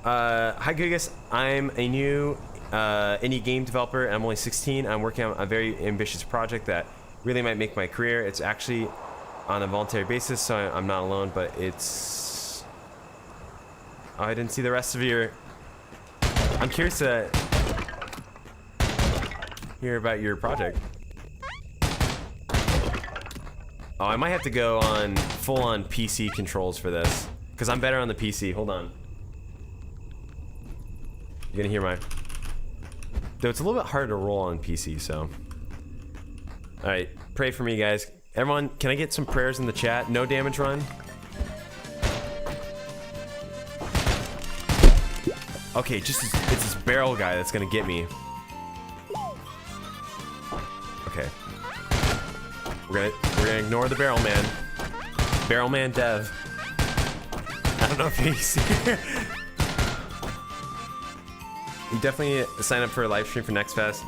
Hi, Goodgis. I'm a new indie game developer. I'm only 16. I'm working on a very ambitious project that really might make my career. It's actually on a voluntary basis, so I'm not alone, but it's... Oh, I didn't see the rest of your... I'm curious to hear about your project. Oh, I might have to go on full-on PC controls for this, because I'm better on the PC. Hold on. You're gonna hear my... Though it's a little bit harder to roll on PC, so... Alright, pray for me, guys. Everyone, can I get some prayers in the chat? No damage run? Okay, just it's this barrel guy that's gonna get me. Okay. We're gonna ignore the barrel man. Barrel man dev. I don't know if he's here. You definitely sign up for a live stream for next fest.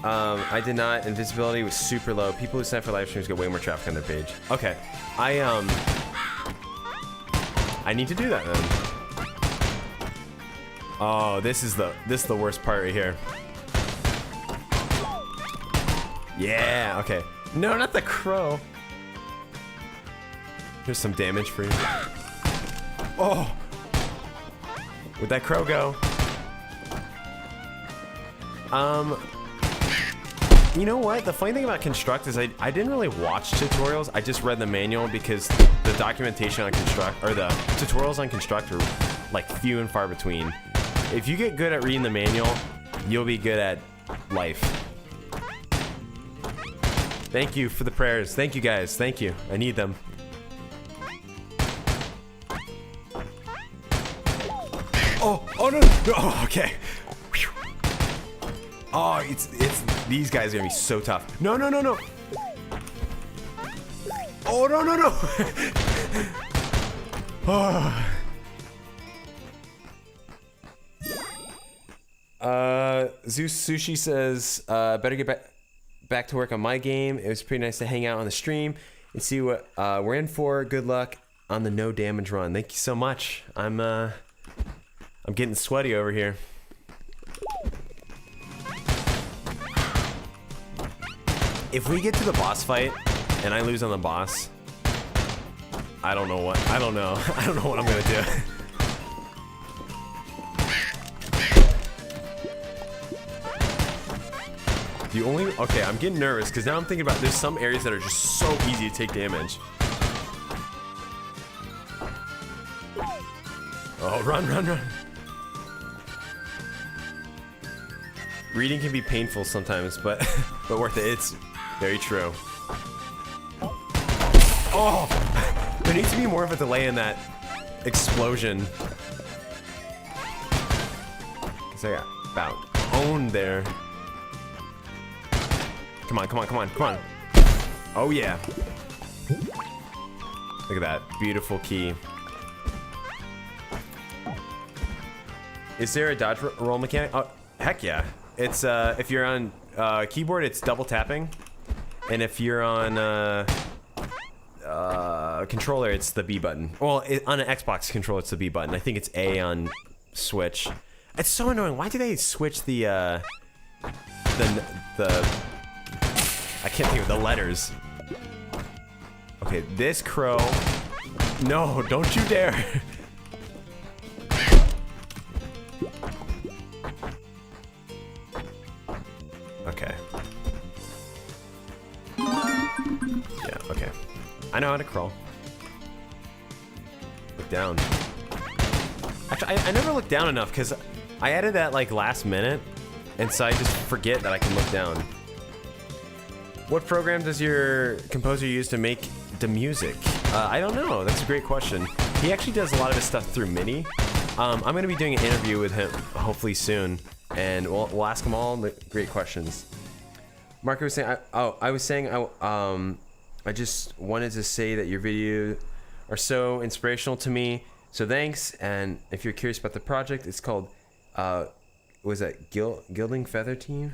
I did not. Invisibility was super low. People who sign up for live streams get way more traffic on their page. Okay. I need to do that then. Oh, this is the worst part right here. Yeah, okay. No, not the crow. Here's some damage for you. Oh! Where'd that crow go? You know what? The funny thing about Construct is I didn't really watch tutorials. I just read the manual because the documentation on Construct, or the tutorials on Construct are like few and far between. If you get good at reading the manual, you'll be good at life. Thank you for the prayers. Thank you guys. Thank you. I need them. Oh no. Oh, okay. Whew. Oh, it's these guys are gonna be so tough. No. Oh no. Oh. Zeus Sushi says, better get back to work on my game. It was pretty nice to hang out on the stream and see what we're in for. Good luck on the no damage run. Thank you so much. I'm getting sweaty over here. If we get to the boss fight and I lose on the boss, I don't know what I'm gonna do. Okay, I'm getting nervous because now I'm thinking about there's some areas that are just so easy to take damage. Oh, run. Reading can be painful sometimes, but worth it. It's very true. Oh, there needs to be more of a delay in that explosion. Cause I got about owned there. Come on. Oh yeah. Look at that beautiful key. Is there a dodge roll mechanic? Oh, heck yeah. It's if you're on keyboard, it's double tapping, and if you're on controller, it's the B button. Well, on an Xbox controller, it's the B button. I think it's A on Switch. It's so annoying. Why do they switch the I can't think of the letters. Okay, this crow. No, don't you dare. Okay. Yeah, okay. I know how to crawl. Look down. Actually, I never look down enough because I added that like last minute, and so I just forget that I can look down. What program does your composer use to make the music? I don't know. That's a great question. He actually does a lot of his stuff through MIDI. I'm going to be doing an interview with him hopefully soon, and we'll ask him all the great questions. Mark was saying, I just wanted to say that your videos are so inspirational to me. So thanks. And if you're curious about the project, it's called, was that Gilding Feather Team?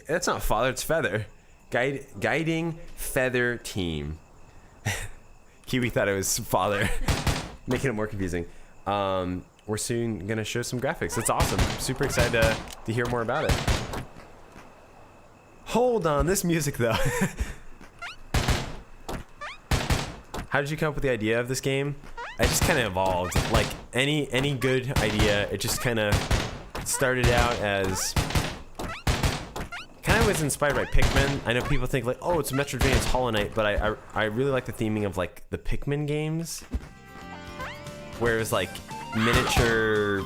That's not father, it's feather. Guiding Feather Team. Kiwi thought it was father, making it more confusing. We're soon gonna show some graphics. That's awesome. Super excited to hear more about it. Hold on, this music though. How did you come up with the idea of this game? I just kind of evolved. Like any good idea, it just kind of started out as kind of was inspired by Pikmin. I know people think like, oh, it's Metroidvania, it's Hollow Knight, but I really like the theming of like the Pikmin games, where it was like miniature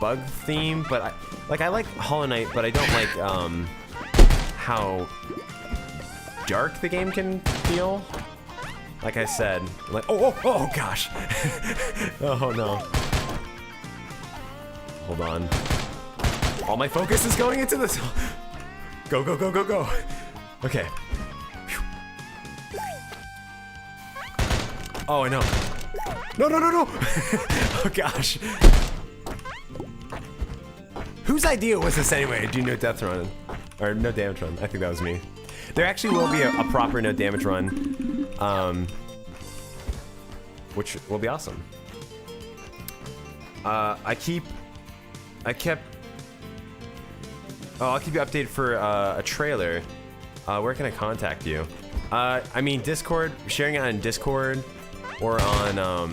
bug theme, but I like Hollow Knight, but I don't like how dark the game can feel. Like I said, like oh gosh. Oh no. Hold on. All my focus is going into this. Go. Okay. Oh, I know. No. Oh gosh. Whose idea was this anyway? Do no death run. Or no damage run. I think that was me. There actually will be a proper no damage run. Which will be awesome. I'll keep you updated for a trailer. Where can I contact you? I mean, Discord, sharing it on Discord or on, I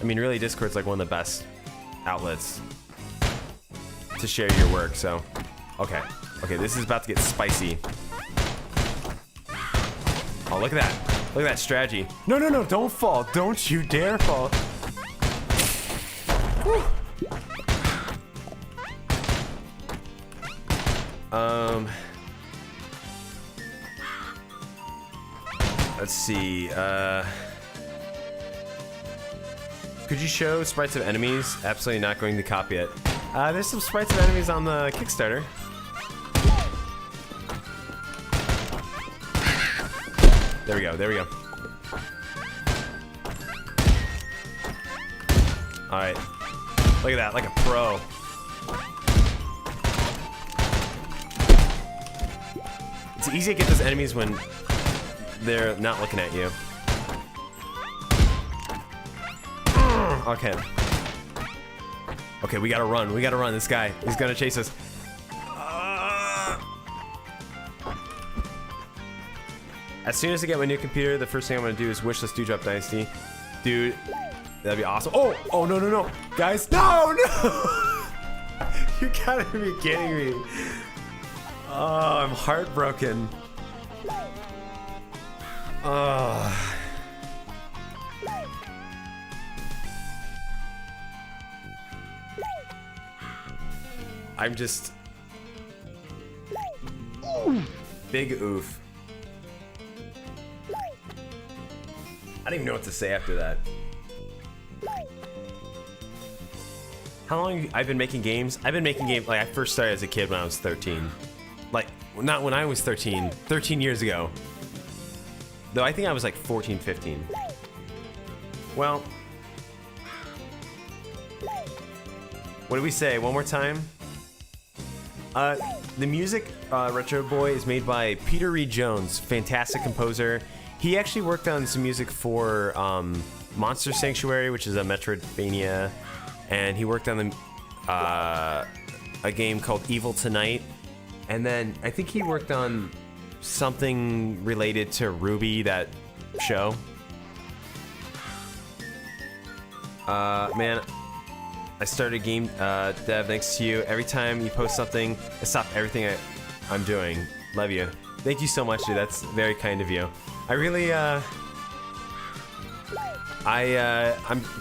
mean, really Discord's like one of the best outlets to share your work, so. Okay, this is about to get spicy. Oh, look at that. Look at that strategy. No, don't fall. Don't you dare fall. Whew. Let's see, could you show sprites of enemies? Absolutely not going to copy it. There's some sprites of enemies on the Kickstarter. There we go. Alright. Look at that, like a pro. It's easy to get those enemies when they're not looking at you. Okay, we gotta run. This guy, he's gonna chase us. As soon as I get my new computer, the first thing I'm gonna do is wishlist Dewdrop Dynasty. Dude, that'd be awesome. Oh, no. Guys, no! You gotta be kidding me. Oh, I'm heartbroken. Oh. I'm just... Big oof. I don't even know what to say after that. How long I've been making games? I've been making games, like I first started as a kid when I was 13. Like, not when I was 13, 13 years ago. Though I think I was like 14, 15. Well, what do we say? One more time? The music, Retro Boy, is made by Peter Reed Jones, fantastic composer. He actually worked on some music for Monster Sanctuary, which is a Metroidvania, and he worked on a game called Evil Tonight, and then I think he worked on something related to Ruby, that show. Man, I started game dev thanks to you. Every time you post something, I stop everything I'm doing. Love you. Thank you so much, dude. That's very kind of you. I really, I'm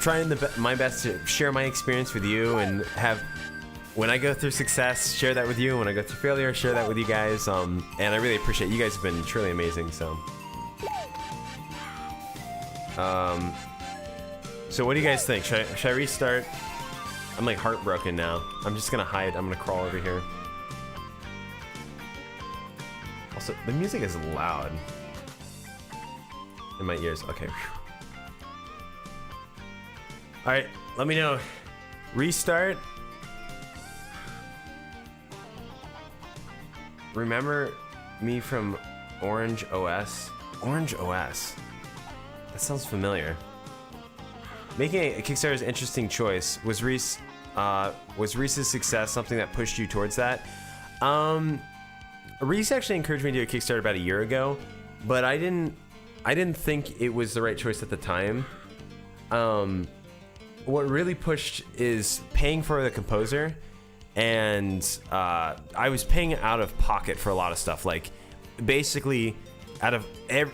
trying my best to share my experience with you and have, when I go through success, share that with you. When I go through failure, share that with you guys. And I really appreciate it. You guys have been truly amazing. So, so what do you guys think? Should I restart? I'm like heartbroken now. I'm just gonna hide. I'm gonna crawl over here. Also, the music is loud in my ears. Okay. All right, let me know. Restart. Remember me from Orange OS? Orange OS. That sounds familiar. Making a Kickstarter is an interesting choice. Was Reese's success something that pushed you towards that? Reese actually encouraged me to do a Kickstarter about a year ago, but I didn't think it was the right choice at the time. What really pushed is paying for the composer, and I was paying out of pocket for a lot of stuff. Like, basically, out of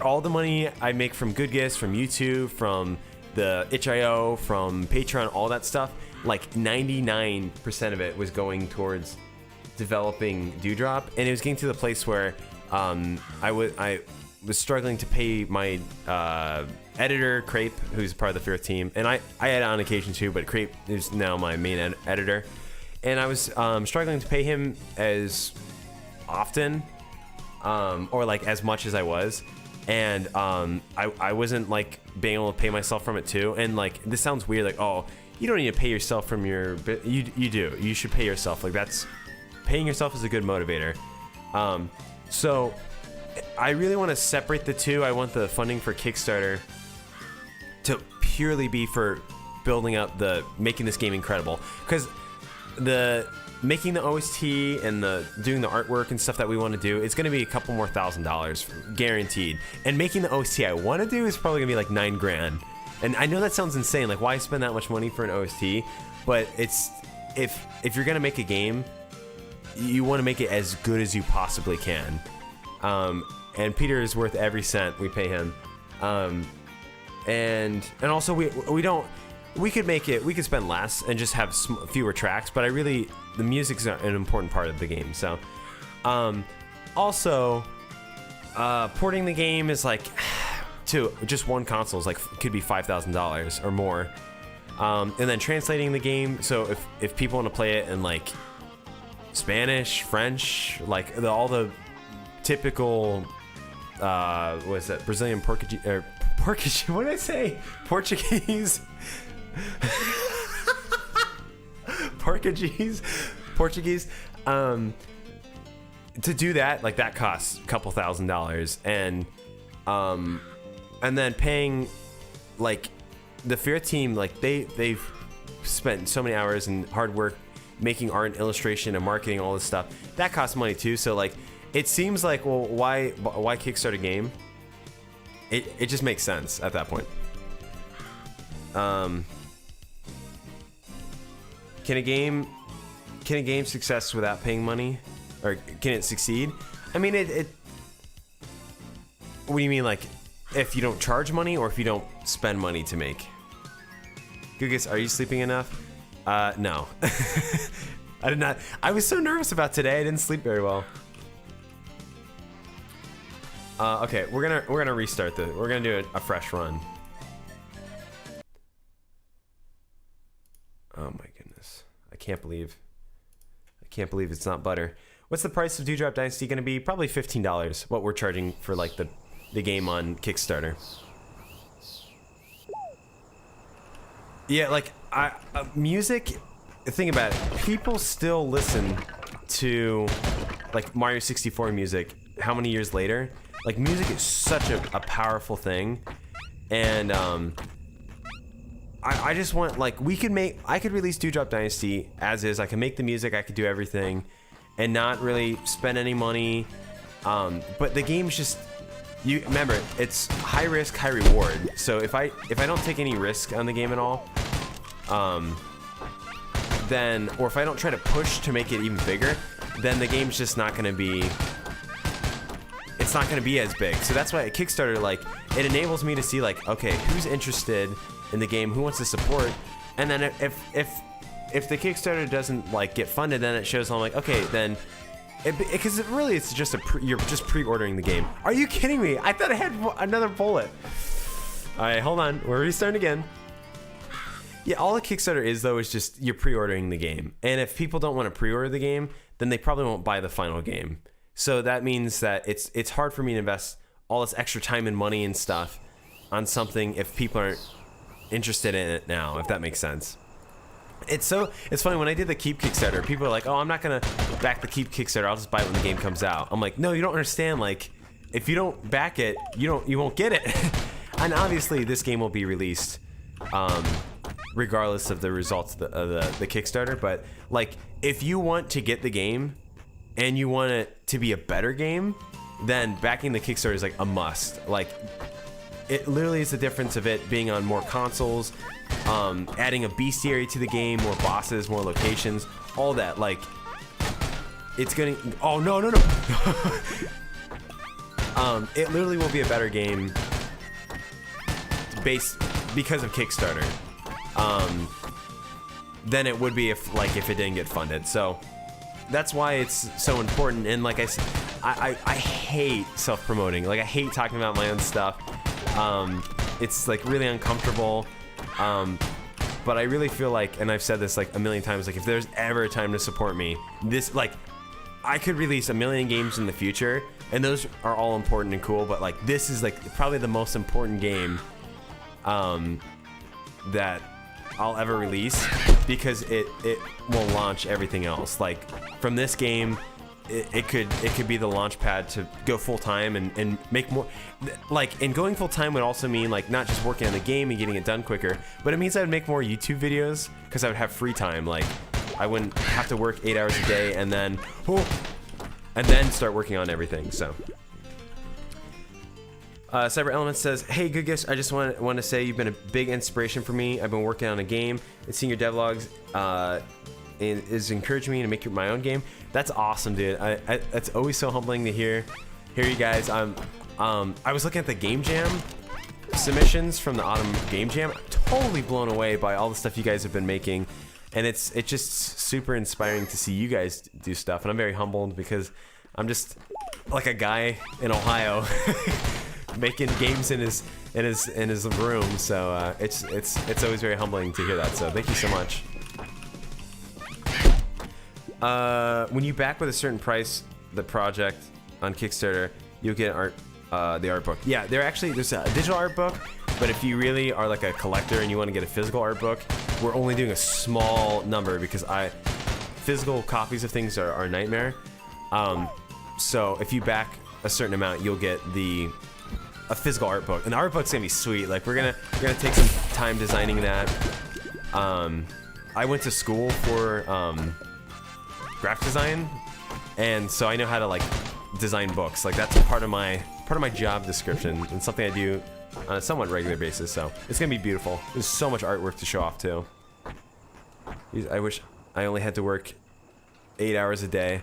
all the money I make from Goodgis, from YouTube, from the itch.io, from Patreon, all that stuff, like 99% of it was going towards developing Dewdrop, and it was getting to the place where I was struggling to pay my editor, Crepe, who's part of the Fear team, and I edit on occasion too, but Crepe is now my main editor, and I was struggling to pay him as often or like as much as I was, and I wasn't like being able to pay myself from it too. And like, this sounds weird, like, oh, you don't need to pay yourself from your, you do, you should pay yourself. Like, that's, paying yourself is a good motivator. So I really want to separate the two. I want the funding for Kickstarter to purely be for building up making this game incredible, because making the OST and doing the artwork and stuff that we want to do, it's going to be a couple more $1,000 guaranteed. And making the OST I want to do is probably going to be like $9 grand. And I know that sounds insane, like, why spend that much money for an OST? But it's, if you're going to make a game, you want to make it as good as you possibly can. And Peter is worth every cent we pay him. And also we could spend less and just have fewer tracks, but the music's an important part of the game. So, also, porting the game is like, to just one console is like, could be $5,000 or more. And then translating the game, so if people want to play it in like Spanish, French, like all the typical, what is that, Brazilian Portuguese, what did I say? Portuguese. Portuguese. To do that, like, that costs a couple $1,000s, and then paying, like, the Fear team, like, they've spent so many hours and hard work making art and illustration and marketing, all this stuff. That costs money too. So like, it seems like, well, why Kickstart a game? It just makes sense at that point. Can a game success without paying money, or can it succeed? I mean, what do you mean, like, if you don't charge money or if you don't spend money to make? Goodgis, are you sleeping enough? No. I did not. I was so nervous about today. I didn't sleep very well. Okay, we're gonna restart this. We're gonna do a fresh run. Oh my goodness! I can't believe it's not butter. What's the price of Dewdrop Dynasty gonna be? Probably $15. What we're charging for like the game on Kickstarter. Yeah, like music. Think about it. People still listen to like Mario 64 music. How many years later? Like, music is such a powerful thing, and I just want, like, I could release Dewdrop Dynasty as is. I can make the music, I could do everything, and not really spend any money. But the game's just, you remember, it's high risk, high reward. So if I don't take any risk on the game at all, then, or if I don't try to push to make it even bigger, then the game's just not going to be, it's not going to be as big. So that's why at Kickstarter, like, it enables me to see, like, okay, who's interested in the game, who wants to support, and then if the Kickstarter doesn't, like, get funded, then it shows, I'm like, okay, then, because it's just you're just pre-ordering the game. Are you kidding me? I thought I had another bullet. All right, hold on, we're restarting again. Yeah, all a Kickstarter is, though, is just you're pre-ordering the game. And if people don't want to pre-order the game, then they probably won't buy the final game. So that means that it's hard for me to invest all this extra time and money and stuff on something if people aren't interested in it now, if that makes sense. It's funny, when I did the Keep Kickstarter, people are like, oh, I'm not going to back the Keep Kickstarter, I'll just buy it when the game comes out. I'm like, no, you don't understand. Like, if you don't back it, you won't get it. And obviously, this game will be released regardless of the results of the Kickstarter. But like, if you want to get the game and you want it to be a better game, then backing the Kickstarter is like a must. Like, it literally is the difference of it being on more consoles, adding a bestiary to the game, more bosses, more locations, all that. Like, it's gonna, oh no. It literally will be a better game based because of Kickstarter, than it would be if it didn't get funded. So that's why it's so important. And like I said, I hate self-promoting. Like I hate talking about my own stuff. It's like really uncomfortable. But I really feel like, and I've said this like a million times, like if there's ever a time to support me, this, like, I could release a million games in the future, and those are all important and cool, but like this is like probably the most important game that I'll ever release, because it will launch everything else. Like from this game, it could be the launch pad to go full time and make more. Like, and going full time would also mean like not just working on the game and getting it done quicker, but it means I would make more YouTube videos because I would have free time. Like I wouldn't have to work 8 hours a day and then start working on everything. So Cyber Element says, "Hey Goodgis, I just want to say you've been a big inspiration for me. I've been working on a game and seeing your devlogs is encouraging me to make my own game." That's awesome, dude. It's always so humbling to hear you guys. I was looking at the Game Jam submissions from the Autumn Game Jam. Totally blown away by all the stuff you guys have been making, and it's just super inspiring to see you guys do stuff. And I'm very humbled because I'm just like a guy in Ohio making games in his room. So it's always very humbling to hear that. So thank you so much. When you back with a certain price the project on Kickstarter, you'll get the art book. Yeah, there's a digital art book, but if you really are like a collector and you want to get a physical art book, we're only doing a small number because physical copies of things are a nightmare. So if you back a certain amount, you'll get a physical art book, and the art book's gonna be sweet. Like we're gonna take some time designing that. I went to school for graphic design, and so I know how to like design books. Like that's part of my job description and something I do on a somewhat regular basis. So it's gonna be beautiful. There's so much artwork to show off too. I wish I only had to work 8 hours a day.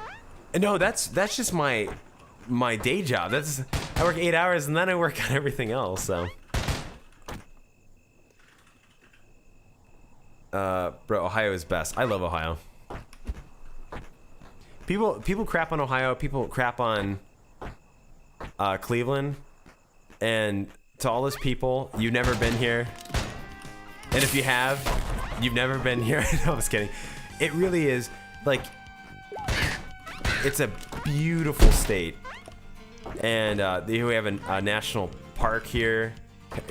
And no, that's just my day job. I work 8 hours and then I work on everything else. So bro, Ohio is best. I love Ohio. People crap on Ohio. People crap on Cleveland. And to all those people, you've never been here. And if you have, you've never been here. No, I'm just kidding. It really is, like, it's a beautiful state. And we have a national park here,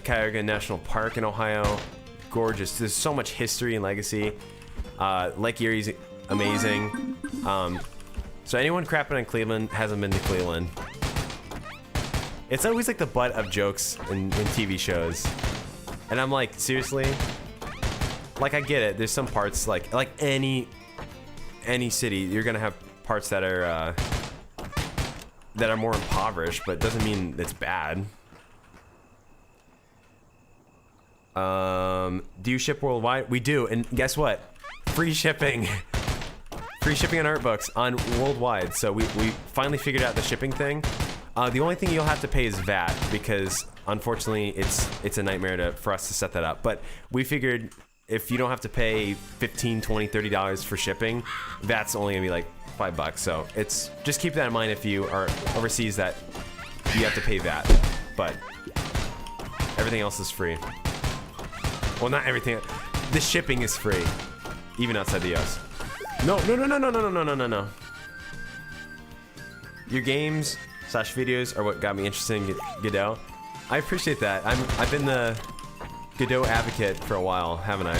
Cuyahoga National Park in Ohio. Gorgeous. There's so much history and legacy. Lake Erie's amazing. So anyone crapping on Cleveland hasn't been to Cleveland. It's always like the butt of jokes in TV shows. And I'm like, seriously? Like, I get it. There's some parts, like any city, you're gonna have parts that are more impoverished, but it doesn't mean it's bad. Do you ship worldwide? We do, and guess what? Free shipping. Free shipping on art books on worldwide. So we finally figured out the shipping thing. The only thing you'll have to pay is VAT, because unfortunately it's a nightmare for us to set that up. But we figured if you don't have to pay $15, $20, $30 for shipping, VAT's only gonna be like $5. So just keep that in mind if you are overseas, that you have to pay VAT. But everything else is free. Well, not everything. The shipping is free, even outside the US. No. Your games / videos are what got me interested in Godot. I appreciate that. I've been the Godot advocate for a while, haven't I?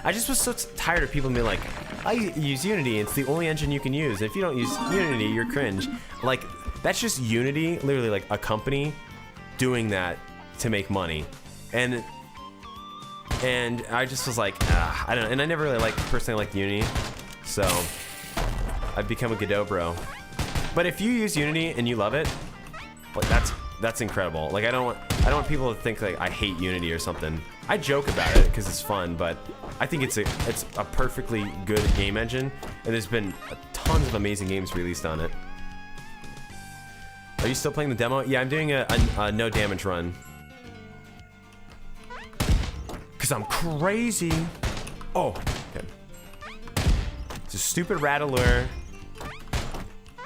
I just was so tired of people being like, I use Unity, it's the only engine you can use. If you don't use Unity, you're cringe. Like, that's just Unity, literally like a company doing that to make money. And I just was like, I don't know. And I never really personally liked Unity, so I've become a Godot bro. But if you use Unity and you love it, like that's incredible. Like I don't want people to think like I hate Unity or something. I joke about it because it's fun, but I think it's a perfectly good game engine, and there's been tons of amazing games released on it. Are you still playing the demo? Yeah, I'm doing a no damage run. Because I'm crazy. Oh, okay. It's a stupid rattler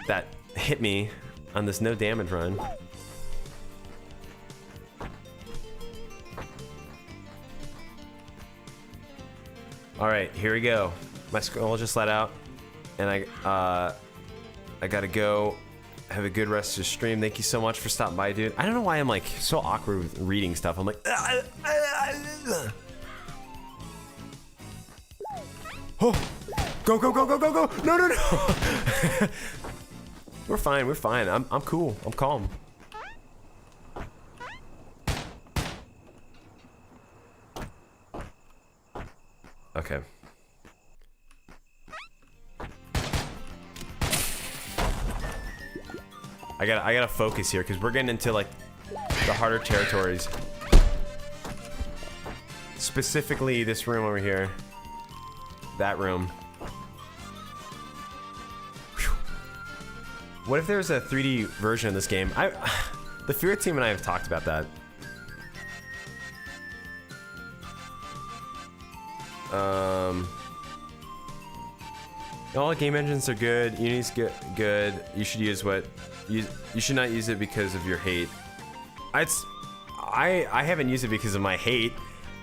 that hit me on this no damage run. All right, here we go. My scroll just let out, and I gotta go. Have a good rest of your stream. Thank you so much for stopping by, dude. I don't know why I'm like so awkward with reading stuff. I'm like, oh, go, go, go, go, go, go. No, no, no. We're fine. We're fine. I'm cool. I'm calm. Okay. I gotta focus here because we're getting into like the harder territories. Specifically this room over here. That room. Whew. What if there's a 3D version of this game? The Fear team and I have talked about that. All game engines are good. Unity's good. You should use what you should not use it because of your hate. I haven't used it because of my hate.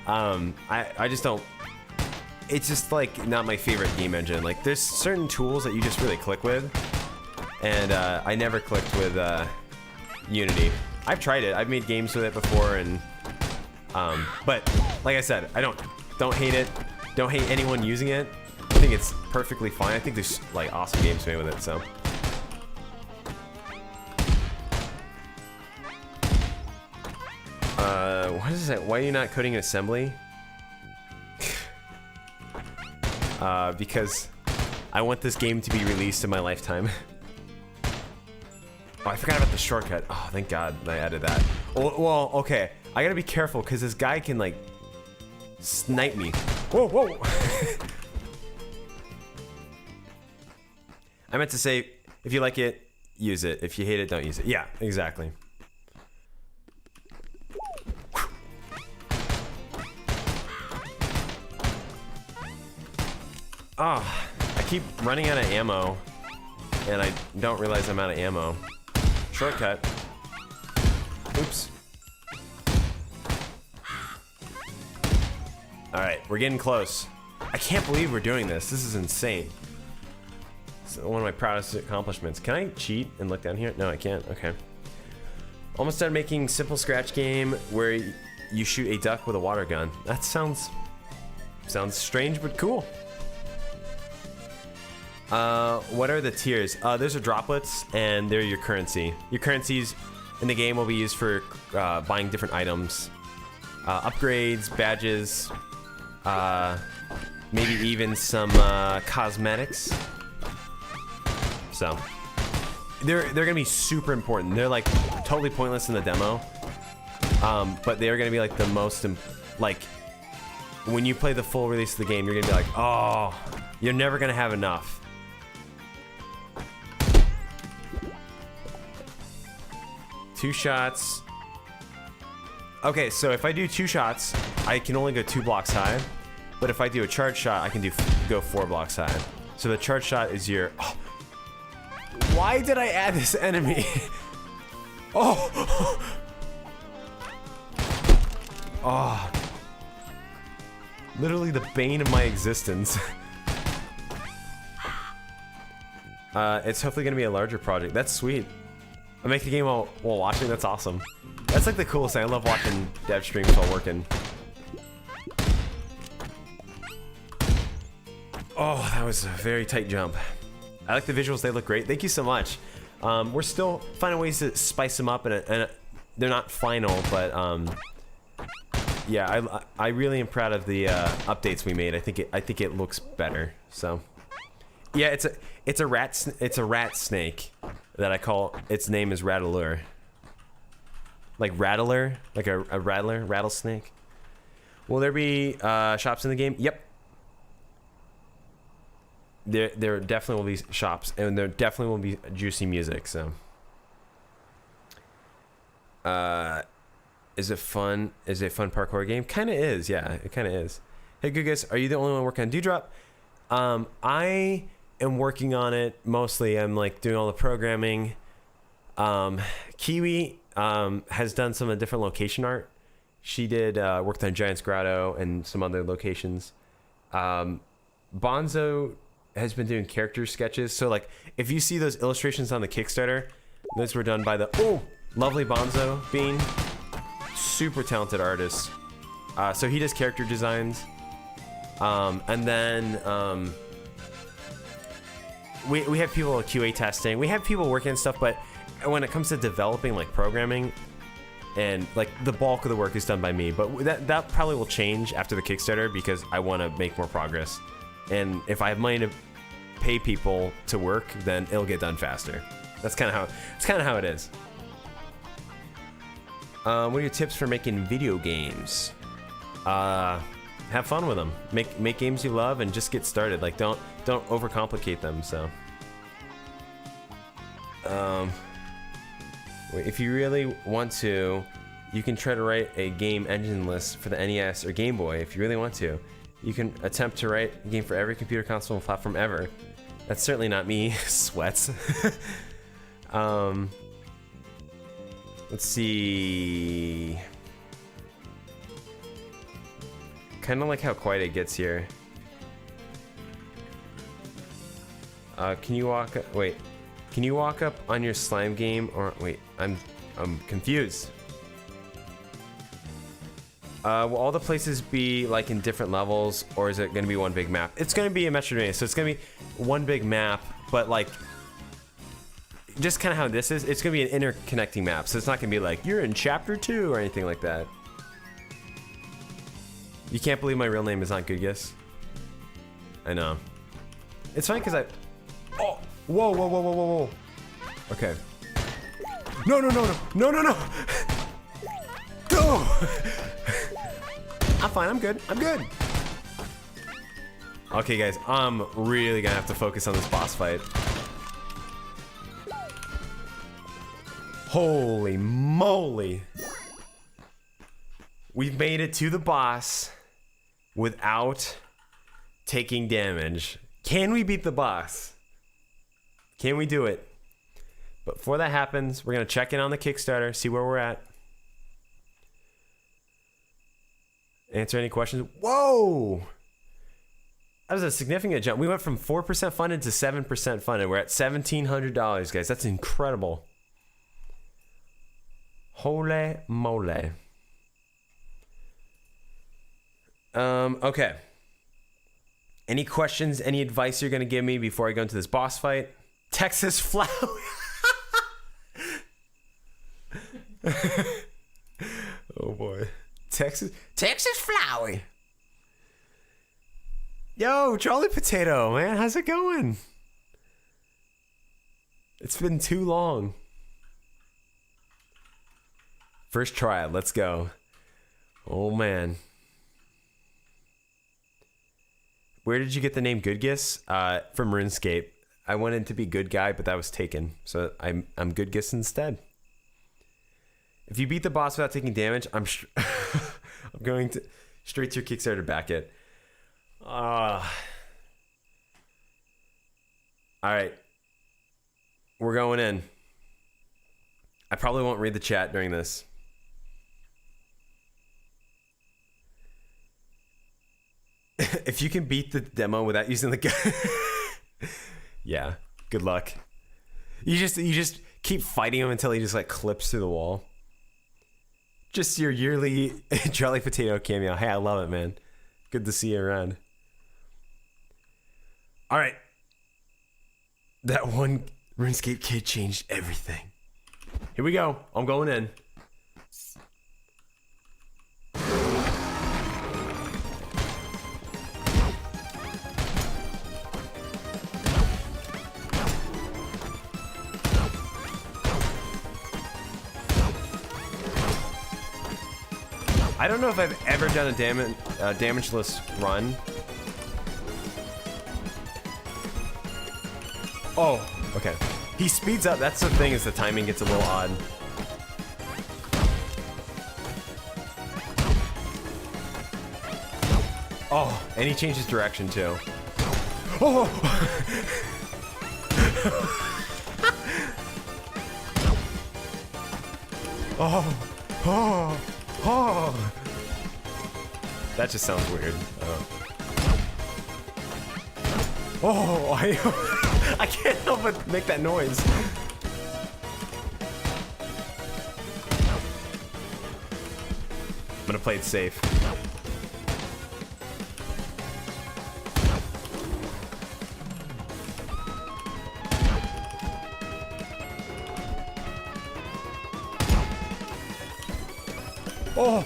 I just don't. It's just like not my favorite game engine. Like there's certain tools that you just really click with, and I never clicked with Unity. I've tried it. I've made games with it before, and but like I said, I don't hate it. Don't hate anyone using it. I think it's perfectly fine. I think there's like awesome games made with it. So. What is it? Why are you not coding in assembly? Because I want this game to be released in my lifetime. Oh, I forgot about the shortcut. Oh, thank God I added that. Well, okay. I gotta be careful because this guy can like snipe me. Whoa, whoa. I meant to say, if you like it, use it. If you hate it, don't use it. Yeah, exactly. Oh, I keep running out of ammo, and I don't realize I'm out of ammo. Shortcut. Oops. Alright, we're getting close. I can't believe we're doing this. This is insane. It's one of my proudest accomplishments. Can I cheat and look down here? No, I can't. Okay. Almost done making simple scratch game where you shoot a duck with a water gun. That sounds strange, but cool. What are the tiers? Those are droplets, and they're your currency. Your currencies in the game will be used for buying different items, upgrades, badges, maybe even some cosmetics. So they're gonna be super important. They're like totally pointless in the demo, but they're gonna be like the most like when you play the full release of the game, you're gonna be like, oh, you're never gonna have enough. Two shots. Okay, so if I do 2 shots, I can only go 2 blocks high. But if I do a charge shot, I can go 4 blocks high. So the charge shot is your... Oh. Why did I add this enemy? Oh! Oh. Literally the bane of my existence. It's hopefully going to be a larger project. That's sweet. I make the game while watching. That's awesome. That's like the coolest thing. I love watching dev streams while working. Oh, that was a very tight jump. I like the visuals. They look great. Thank you so much. We're still finding ways to spice them up, and they're not final, but yeah, I really am proud of the updates we made. I think it looks better. So yeah, it's a rat snake that I call, its name is Rattler. Like Rattler, like a rattler, rattlesnake. Will there be shops in the game? Yep. There definitely will be shops, and there definitely will be juicy music. So, Is it fun? Is it a fun parkour game? Kind of is, yeah. It kind of is. Hey, Goodgis, are you the only one working on Dewdrop? I am working on it mostly. I'm like doing all the programming. Kiwi has done some of the different location art. She did worked on Giant's Grotto and some other locations. Bonzo has been doing character sketches. So like, if you see those illustrations on the Kickstarter, those were done by the lovely Bonzo Bean, super talented artist. So he does character designs, and then we have people QA testing. We have people working on stuff, but when it comes to developing like programming, and like the bulk of the work is done by me. But that probably will change after the Kickstarter because I want to make more progress. And if I have money to pay people to work, then it'll get done faster. That's kind of how it is. What are your tips for making video games? Have fun with them. Make games you love and just get started. Like don't overcomplicate them. So, if you really want to, you can try to write a game engine list for the NES or Game Boy. If you really want to, you can attempt to write a game for every computer console and platform ever. That's certainly not me. Sweats. Let's see. Kind of like how quiet it gets here. Can you walk up? Wait. Can you walk up on your slime game? Or wait, I'm confused. Will all the places be like in different levels, or is it going to be one big map? It's going to be a Metroidvania, so it's going to be one big map, but like just kind of how this is. It's going to be an interconnecting map, so it's not going to be like you're in chapter 2 or anything like that. You can't believe my real name is not Goodgis. I know. It's funny because oh, whoa. Okay. No. No. I'm fine. I'm good. Okay, guys. I'm really gonna have to focus on this boss fight. Holy moly. We've made it to the boss without taking damage. Can we beat the boss? Can we do it? But before that happens, we're gonna check in on the Kickstarter, see where we're at. Answer any questions. Whoa! That was a significant jump. We went from 4% funded to 7% funded. We're at $1,700, guys. That's incredible. Holy moly. Okay. Any questions, any advice you're going to give me before I go into this boss fight? Texas flower. Oh boy. Texas Flowey. Yo, Charlie Potato, man, how's it going? It's been too long. First try, let's go. Oh man. Where did you get the name Goodgis? From RuneScape. I wanted to be good guy, but that was taken. So I'm Goodgis instead. If you beat the boss without taking damage, I'm going to straight to your Kickstarter to back it. All right. We're going in. I probably won't read the chat during this. If you can beat the demo without using the gun, yeah, good luck. You just keep fighting him until he just like clips through the wall. Just your yearly Charlie Potato cameo. Hey, I love it, man. Good to see you around. All right. That one RuneScape kid changed everything. Here we go. I'm going in. I don't know if I've ever done a damageless run. Oh, okay. He speeds up. That's the thing, is the timing gets a little odd. Oh, and he changes direction too. Oh! Oh! Oh! Oh! That just sounds weird. Oh, I can't help but make that noise. I'm gonna play it safe. Oh!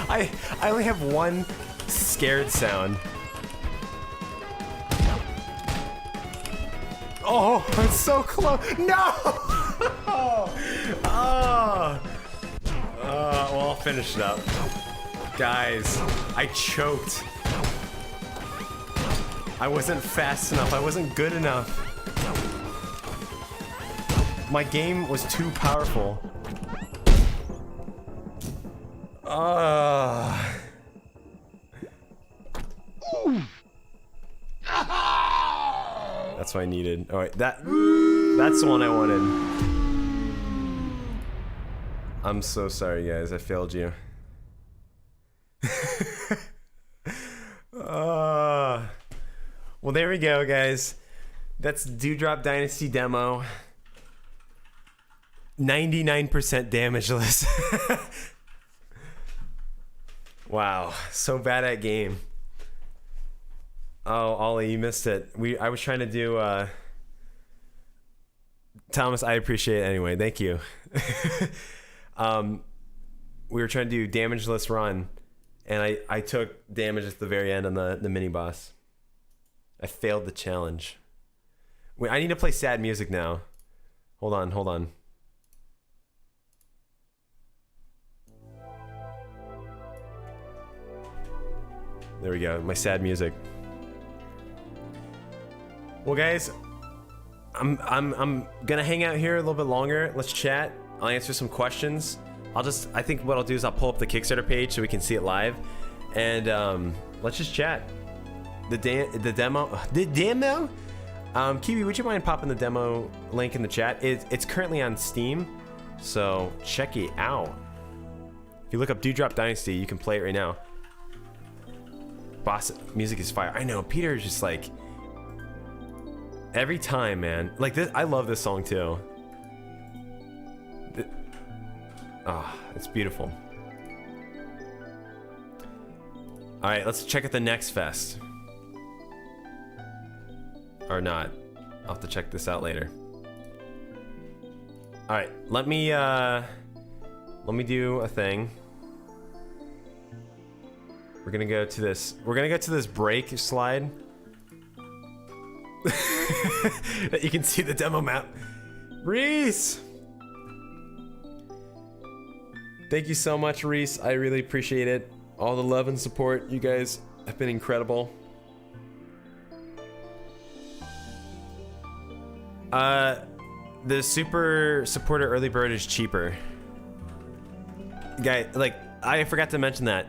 I only have one scared sound. Oh, it's so close. No! Oh! Well, I'll finish it up. Guys, I choked. I wasn't fast enough. I wasn't good enough. My game was too powerful. That's what I needed. All right, that's the one I wanted. I'm so sorry, guys. I failed you. Well, there we go, guys. That's Dewdrop Dynasty demo. 99% damageless. Wow, so bad at game. Oh, Ollie, you missed it. I was trying to do Thomas, I appreciate it anyway. Thank you. We were trying to do damageless run, and I took damage at the very end on the mini boss. I failed the challenge. Wait, I need to play sad music now. Hold on. There we go, my sad music. Well, guys, I'm gonna hang out here a little bit longer. Let's chat. I'll answer some questions. I think what I'll do is I'll pull up the Kickstarter page so we can see it live, and let's just chat. The demo. Kiwi, would you mind popping the demo link in the chat? It's currently on Steam, so check it out. If you look up Dewdrop Dynasty, you can play it right now. Boss music is fire. I know, Peter is just like, every time, man. Like this, I love this song too. It's beautiful. All right, let's check out the next fest. Or not. I'll have to check this out later. All right, let me do a thing. We're gonna go to this break slide. That you can see the demo map. Reese! Thank you so much, Reese. I really appreciate it. All the love and support. You guys have been incredible. The super supporter early bird is cheaper. Guy, like, I forgot to mention that.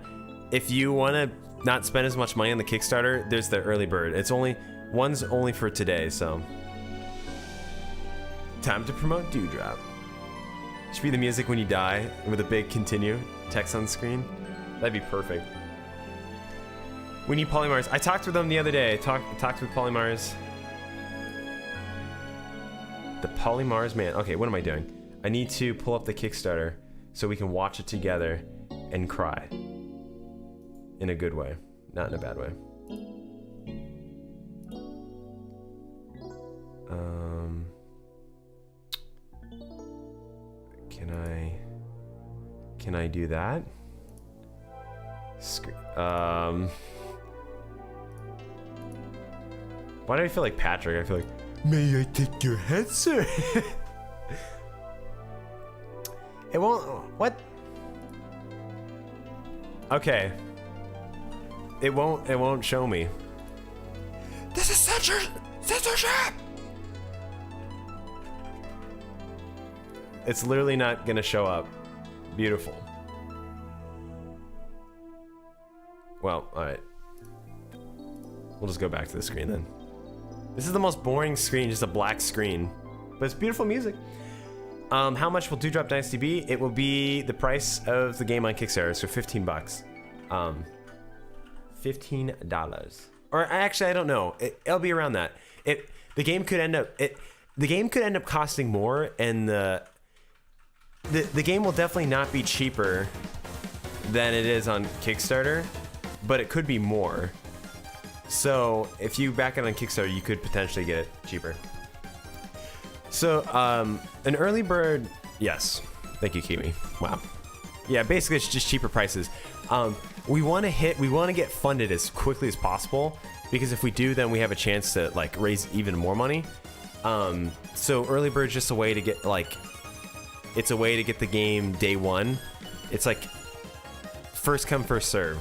If you want to not spend as much money on the Kickstarter, there's the early bird. One's only for today, so. Time to promote Dewdrop. Should be the music when you die with a big continue text on screen. That'd be perfect. We need Polymars. I talked with them the other day. Talked with Polymars. The Polymars man. Okay, what am I doing? I need to pull up the Kickstarter so we can watch it together and cry. In a good way, not in a bad way. Can I do that? Why do I feel like Patrick? I feel like, may I take your head, sir? It won't. What? Okay. It won't show me. This is censorship! It's literally not gonna show up. Beautiful. Well, all right. We'll just go back to the screen then. This is the most boring screen, just a black screen. But it's beautiful music. How much will Dewdrop Dynasty be? It will be the price of the game on Kickstarter, so 15 bucks. $15. Or actually, I don't know. It'll be around that. The game could end up costing more, and the game will definitely not be cheaper than it is on Kickstarter, but it could be more. So if you back it on Kickstarter, you could potentially get it cheaper. So an early bird, yes. Thank you, Kiwi. Wow. Yeah, basically it's just cheaper prices. We want to get funded as quickly as possible, because if we do, then we have a chance to like raise even more money. So early bird is just a way to get it's a way to get the game day one. It's like first come, first serve.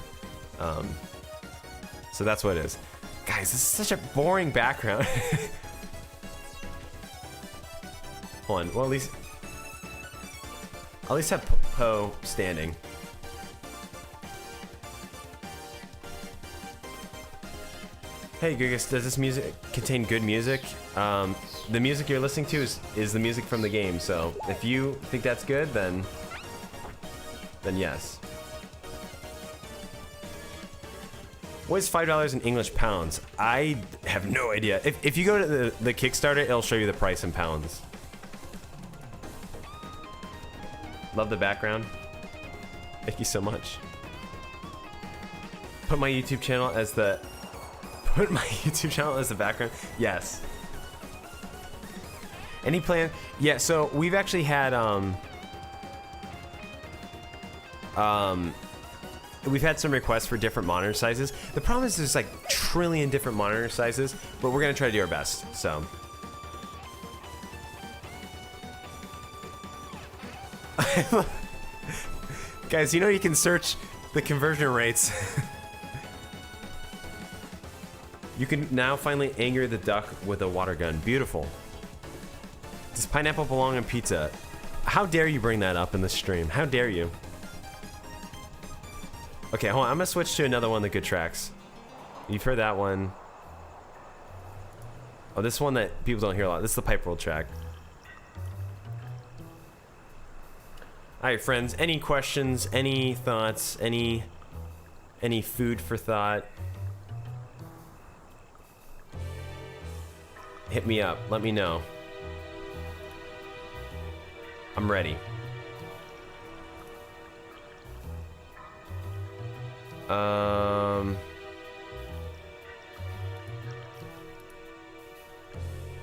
So that's what it is. Guys, this is such a boring background. Hold on. Well, at least have Poe standing. Hey, Goodgis, does this music contain good music? The music you're listening to is the music from the game. So if you think that's good, then yes. What is $5 in English pounds? I have no idea. If you go to the Kickstarter, it'll show you the price in pounds. Love the background. Thank you so much. Put my YouTube channel as the background. Yes. Any plan? Yeah. So we've actually had we've had some requests for different monitor sizes. The problem is there's like a trillion different monitor sizes, but we're gonna try to do our best. So. Guys, you know you can search the conversion rates. You can now finally anger the duck with a water gun. Beautiful. Does pineapple belong on pizza? How dare you bring that up in the stream? How dare you? Okay, hold on. I'm gonna switch to another one of the good tracks. You've heard that one. Oh, this one that people don't hear a lot. This is the Pipe World track. Alright, friends. Any questions? Any thoughts? Any food for thought? Hit me up. Let me know. I'm ready.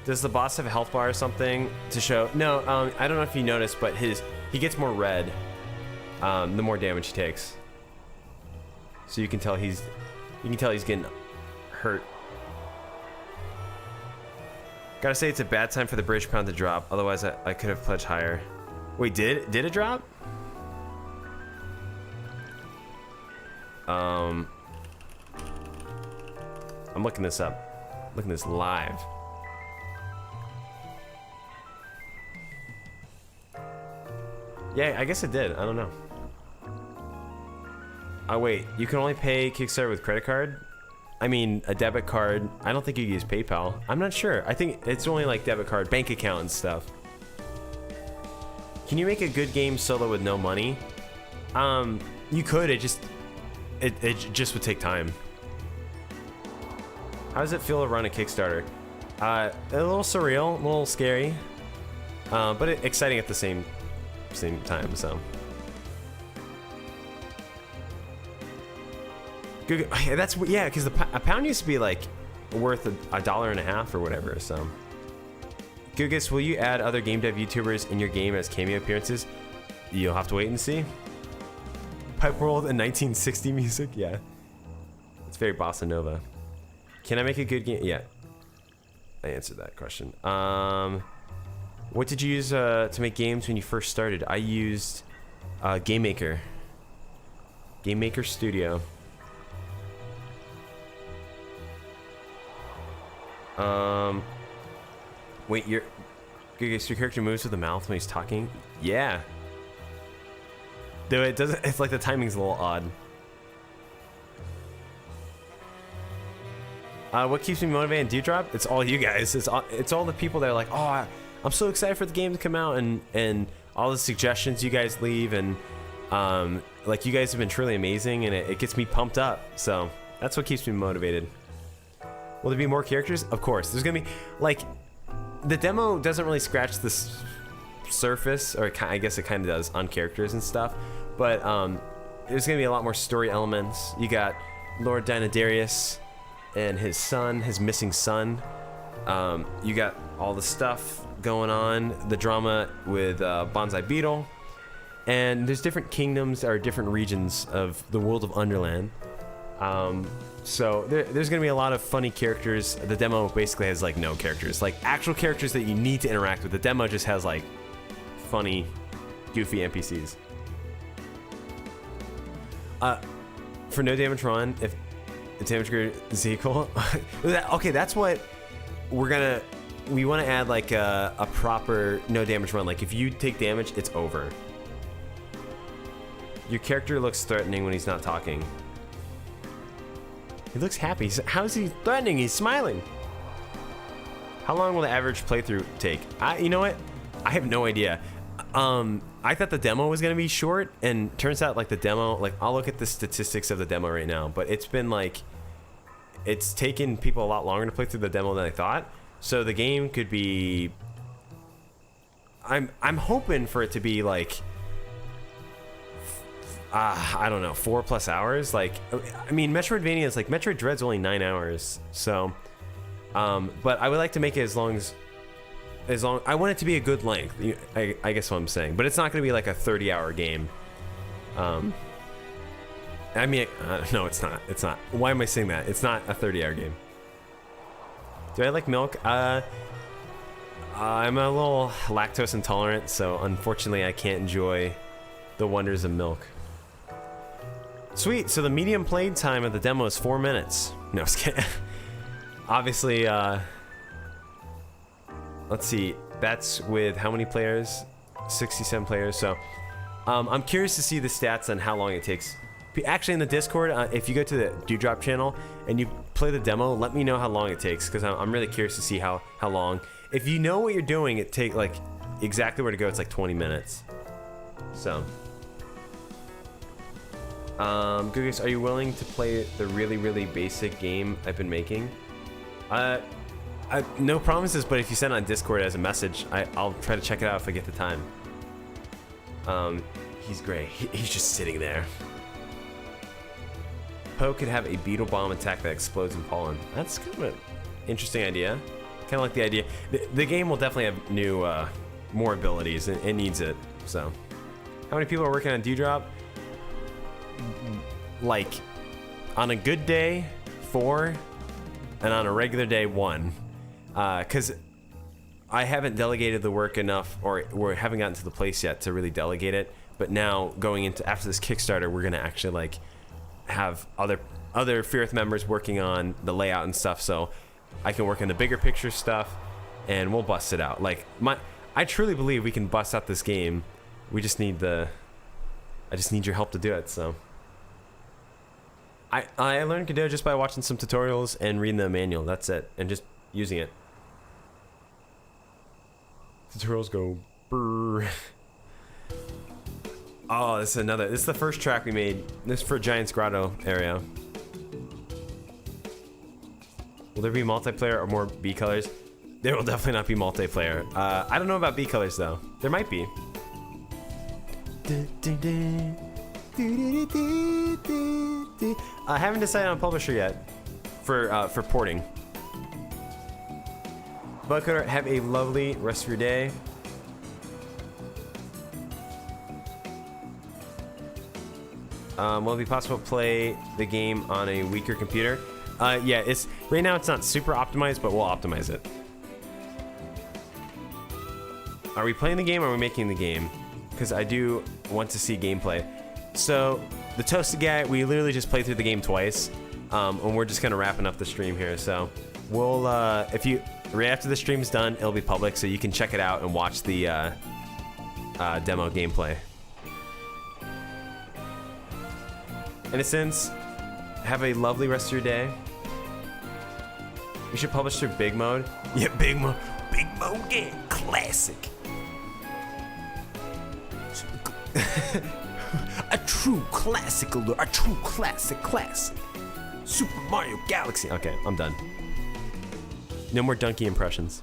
Does the boss have a health bar or something to show? No, I don't know if you noticed, but he gets more red the more damage he takes. So you can tell he's getting hurt. Gotta say it's a bad time for the bridge pound to drop. Otherwise, I could have pledged higher. Wait, did it drop? I'm looking this up. Looking this live. Yeah, I guess it did. I don't know. Oh wait, you can only pay Kickstarter with credit card? I mean, a debit card. I don't think you use PayPal. I'm not sure. I think it's only like debit card, bank account and stuff. Can you make a good game solo with no money? You could. It just would take time. How does it feel to run a Kickstarter? A little surreal, a little scary, but exciting at the same time. So. Good. That's yeah, because a pound used to be like worth $1.50 or whatever. So. Goodgis, will you add other game dev YouTubers in your game as cameo appearances? You'll have to wait and see. Pipe World and 1960 music, yeah. It's very bossa nova. Can I make a good game? Yeah. I answered that question. What did you use to make games when you first started? I used Game Maker. Game Maker Studio. Wait, your character moves with the mouth when he's talking? Yeah. Though it doesn't, it's like the timing's a little odd. What keeps me motivated in Dewdrop? It's all you guys. It's all the people that are like, oh, I'm so excited for the game to come out, and all the suggestions you guys leave, and like you guys have been truly amazing, and it gets me pumped up. So that's what keeps me motivated. Will there be more characters? Of course. There's gonna be, like, the demo doesn't really scratch the surface, or I guess it kind of does on characters and stuff, but there's gonna be a lot more story elements. You got Lord Dynadarius and his son, his missing son. You got all the stuff going on, the drama with Bonsai Beetle, and there's different kingdoms or different regions of the world of Underland. So there's gonna be a lot of funny characters. The demo basically has like no characters, like actual characters that you need to interact with. The demo just has like funny, goofy NPCs. For no damage run, if the damage greater is equal, okay, that's what we want to add, like a proper no damage run. Like if you take damage, it's over. Your character looks threatening when he's not talking. He looks happy. How is he threatening? He's smiling. How long will the average playthrough take? You know what? I have no idea. I thought the demo was gonna be short, and turns out like the demo, like I'll look at the statistics of the demo right now, but it's been like, it's taken people a lot longer to play through the demo than I thought. So the game could be, I'm hoping for it to be like, I don't know, 4+ hours. Like, I mean, Metroidvania is like, Metroid Dread's only 9 hours. So, but I would like to make it as long, I want it to be a good length. I guess what I'm saying, but it's not going to be like a 30-hour game. I mean, no, it's not. It's not. Why am I saying that? It's not a 30-hour game. Do I like milk? I'm a little lactose intolerant, so unfortunately I can't enjoy the wonders of milk. Sweet, so the medium playing time of the demo is 4 minutes. No, I was kidding. Obviously, let's see, that's with how many players? 67 players, so I'm curious to see the stats on how long it takes. Actually, in the Discord, if you go to the Dewdrop channel and you play the demo, let me know how long it takes, because I'm really curious to see how long. If you know what you're doing, it take like exactly where to go. It's like 20 minutes. So, Goodgis, are you willing to play the really basic game I've been making? No promises, but if you send it on Discord as a message, I'll try to check it out if I get the time. He's great. He's just sitting there. Poe could have a beetle bomb attack that explodes in pollen. That's kind of an interesting idea. Kind of like the idea. The game will definitely have new, more abilities. It needs it. So, how many people are working on Dewdrop? Like, on a good day, 4, and on a regular day, 1. Because I haven't delegated the work enough, or we haven't gotten to the place yet to really delegate it. But now, going into after this Kickstarter, we're gonna actually like have other Fearth members working on the layout and stuff, so I can work on the bigger picture stuff, and we'll bust it out. Like I truly believe we can bust out this game. We just need I just need your help to do it. So I learned Godot just by watching some tutorials and reading the manual. That's it, and just using it. Tutorials go brrr. Oh, this is the first track we made. This is for Giant's Grotto area. Will there be multiplayer or more B colors? There will definitely not be multiplayer. I don't know about B colors though. There might be. I haven't decided on publisher yet for porting. Bucket, have a lovely rest of your day. Will it be possible to play the game on a weaker computer? Yeah, right now it's not super optimized, but we'll optimize it. Are we playing the game or are we making the game? Because I do want to see gameplay. So, the Toasted Guy, we literally just played through the game twice, and we're just kind of wrapping up the stream here. So, we'll, right after the stream's done, it'll be public, so you can check it out and watch the demo gameplay. Innocence, have a lovely rest of your day. You should publish through Big Mode. Yeah, Big Mode. Big Mode game. Classic. A true classic alert. A true classic. Super Mario Galaxy. Okay, I'm done. No more donkey impressions.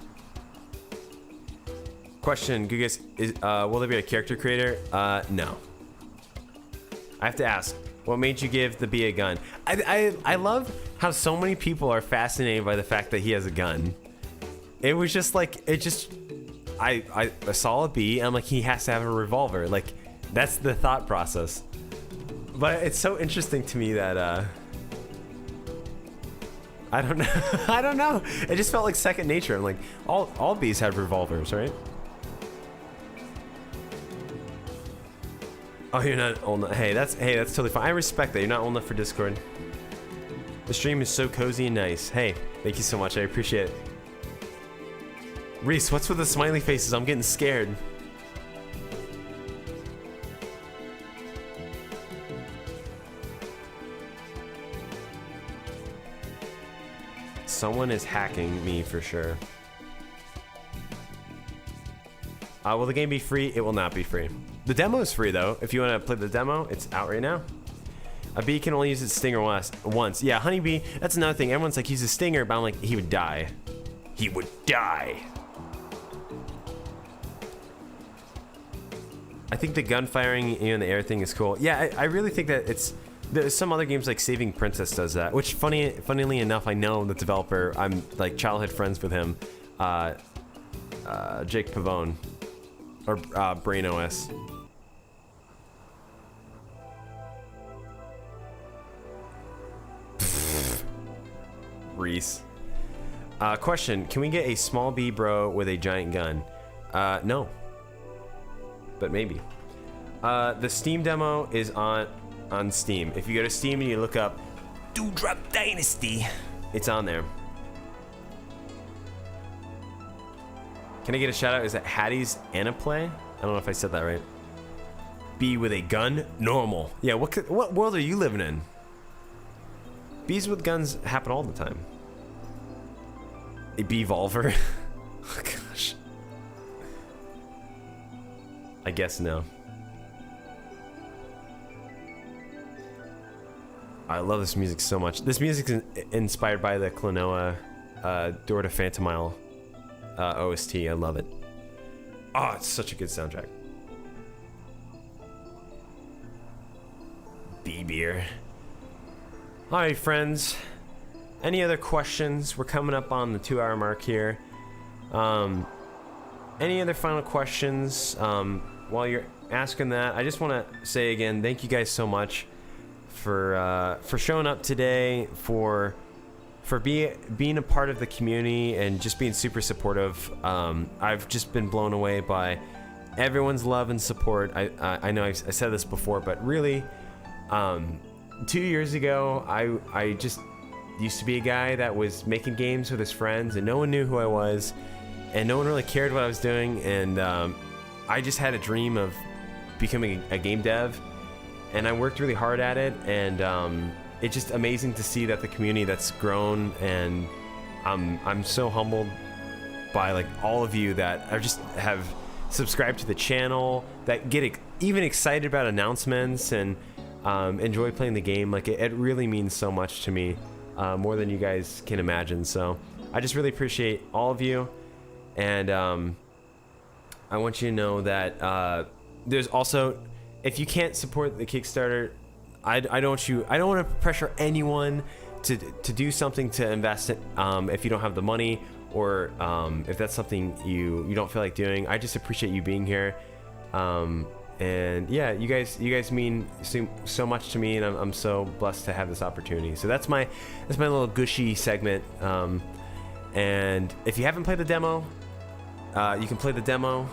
Question, Goodgis, will there be a character creator? No. I have to ask, what made you give the bee a gun? I love how so many people are fascinated by the fact that he has a gun. It was just like, I saw a bee, and I'm like, he has to have a revolver. Like, that's the thought process. But it's so interesting to me that, I don't know. I don't know. It just felt like second nature. I'm like, all bees have revolvers, right? Oh, you're not old enough. Hey, that's totally fine. I respect that. You're not old enough for Discord. The stream is so cozy and nice. Hey, thank you so much. I appreciate it. Reese, what's with the smiley faces? I'm getting scared. Someone is hacking me for sure. Will the game be free? It will not be free. The demo is free though. If you want to play the demo, it's out right now. A bee can only use its stinger once. Yeah, honeybee, that's another thing. Everyone's like, use a stinger, but I'm like, he would die. He would die. I think the gun firing in the air thing is cool. Yeah, I really think that there's some other games like Saving Princess does that, which funnily enough, I know the developer. I'm like childhood friends with him, Jake Pavone, or Brain OS. Reese. Question, can we get a small bee bro with a giant gun? No. But maybe. The Steam demo is on Steam. If you go to Steam and you look up Dewdrop Dynasty, it's on there. Can I get a shout out? Is that Hattie's Anaplay? I don't know if I said that right. Bee with a gun? Normal. Yeah, what world are you living in? Bees with guns happen all the time. A bee-volver? Oh gosh. I guess no. I love this music so much. This music is inspired by the Klonoa Door to Phantomile OST. I love it. Oh, it's such a good soundtrack. Bee beer. All right, friends. Any other questions? We're coming up on the 2-hour mark here. Any other final questions? While you're asking that, I just want to say again, thank you guys so much for showing up today, for being a part of the community and just being super supportive. I've just been blown away by everyone's love and support. I know I said this before, but really, 2 years ago, I just used to be a guy that was making games with his friends, and no one knew who I was, and no one really cared what I was doing, and I just had a dream of becoming a game dev, and I worked really hard at it, and it's just amazing to see that the community that's grown, and I'm so humbled by like all of you that have subscribed to the channel, that get even excited about announcements and enjoy playing the game. Like it really means so much to me, more than you guys can imagine. So I just really appreciate all of you, and I want you to know that there's also, if you can't support the Kickstarter, I don't want to pressure anyone to do something to invest in, if you don't have the money, or if that's something you don't feel like doing. I just appreciate you being here, and yeah, you guys mean so much to me, and I'm so blessed to have this opportunity. So that's my little gushy segment. And if you haven't played the demo, you can play the demo.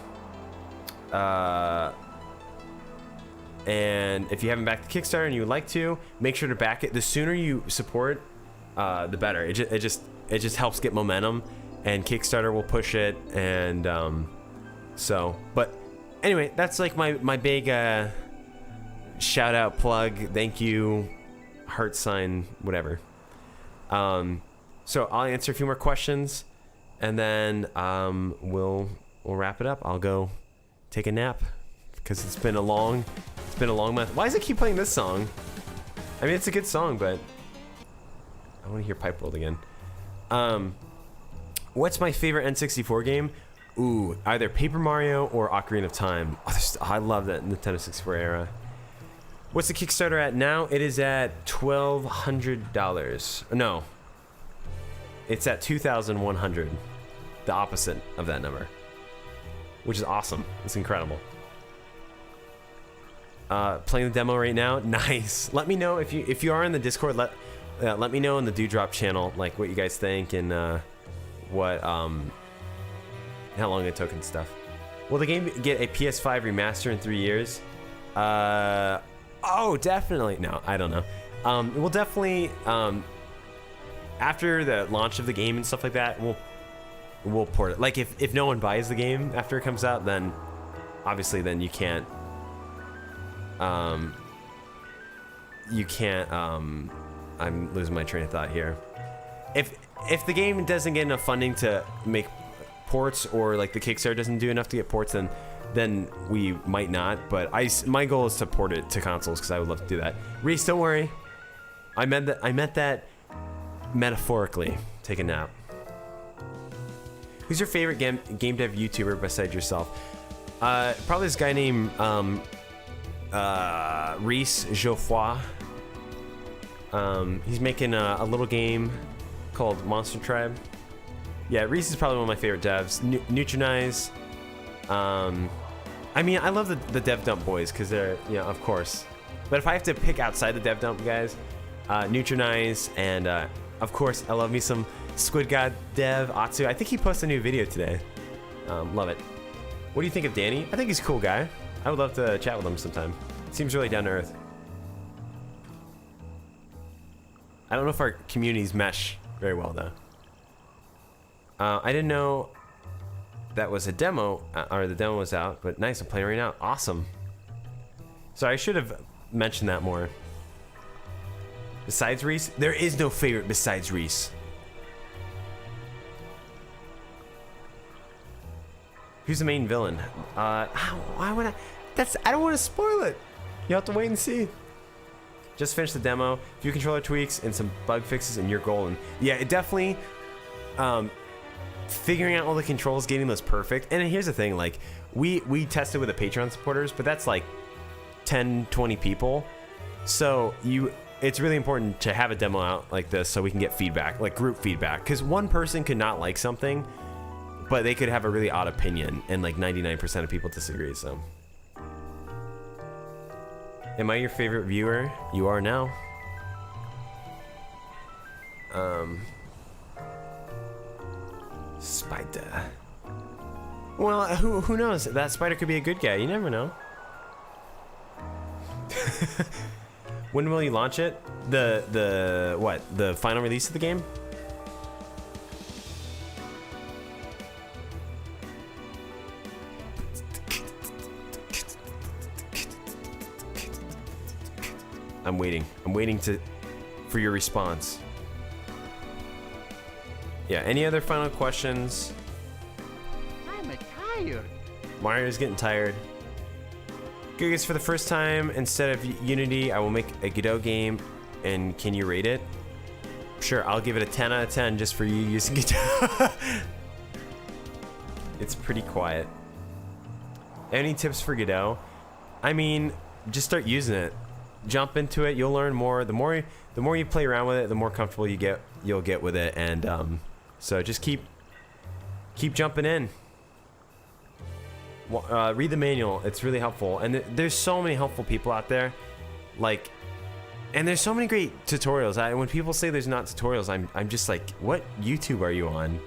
And if you haven't backed the Kickstarter and you would like to, make sure to back it. The sooner you support, the better. It just helps get momentum, and Kickstarter will push it. And but anyway, that's like my big shout out plug. Thank you, heart sign, whatever. So I'll answer a few more questions, and then we'll wrap it up. I'll go take a nap because it's been a long month. Why does it keep playing this song? I mean, it's a good song, but I want to hear Pipe World again. What's my favorite N64 game? Ooh, either Paper Mario or Ocarina of Time. Oh, I love that Nintendo 64 era. What's the Kickstarter at now? It is at $1,200. No, it's at 2,100. The opposite of that number, which is awesome. It's incredible. Playing the demo right now. Nice. Let me know if you are in the Discord. Let me know in the Dewdrop channel, like what you guys think and what how long it took and stuff. Will the game get a PS5 remaster in 3 years? Oh, definitely. No, I don't know. We'll definitely after the launch of the game and stuff like that, we'll port it. Like if no one buys the game after it comes out, then obviously then you can't I'm losing my train of thought here. If the game doesn't get enough funding to make ports, or like the Kickstarter doesn't do enough to get ports, then we might not. But my goal is to port it to consoles because I would love to do that. Reese, don't worry. I meant that metaphorically. Take a nap. Who's your favorite game dev YouTuber besides yourself? Probably this guy named Reese Geoffroy. He's making a little game called Monster Tribe. Yeah, Reese is probably one of my favorite devs. Neutronize. I mean, I love the Dev Dump boys because they're, you know, of course. But if I have to pick outside the Dev Dump guys, Neutronize, and of course, I love me some Squid God dev Atsu. I think he posted a new video today. Love it. What do you think of Danny? I think he's a cool guy. I would love to chat with him sometime. Seems really down to earth. I don't know if our communities mesh very well though. I didn't know that was a demo, or the demo was out, but nice, I'm playing right now. Awesome. Sorry, I should have mentioned that more. Besides Reese? There is no favorite besides Reese. Who's the main villain? Why would I? I don't want to spoil it. You have to wait and see. Just finished the demo. A few controller tweaks and some bug fixes, and you're golden. Yeah, it definitely. Figuring out all the controls, getting those perfect. And here's the thing, like we tested with the Patreon supporters, but that's like 10, 20 people. So it's really important to have a demo out like this so we can get feedback, like group feedback, because one person could not like something, but they could have a really odd opinion, and like 99% of people disagree. So, am I your favorite viewer? You are now. Spider. Well, who knows? That spider could be a good guy. You never know. When will you launch it? The what? The final release of the game? I'm waiting. I'm waiting for your response. Yeah, any other final questions? I'm tired. Mario's getting tired. Goodgis, for the first time, instead of Unity, I will make a Godot game, and can you rate it? Sure, I'll give it a 10 out of 10 just for you using Godot. It's pretty quiet. Any tips for Godot? I mean, just start using it. Jump into it, you'll learn more. The more you play around with it, the more comfortable you'll get with it, and so just keep jumping in. Read the manual; it's really helpful. And there's so many helpful people out there, like, and there's so many great tutorials. When people say there's not tutorials, I'm just like, what YouTube are you on?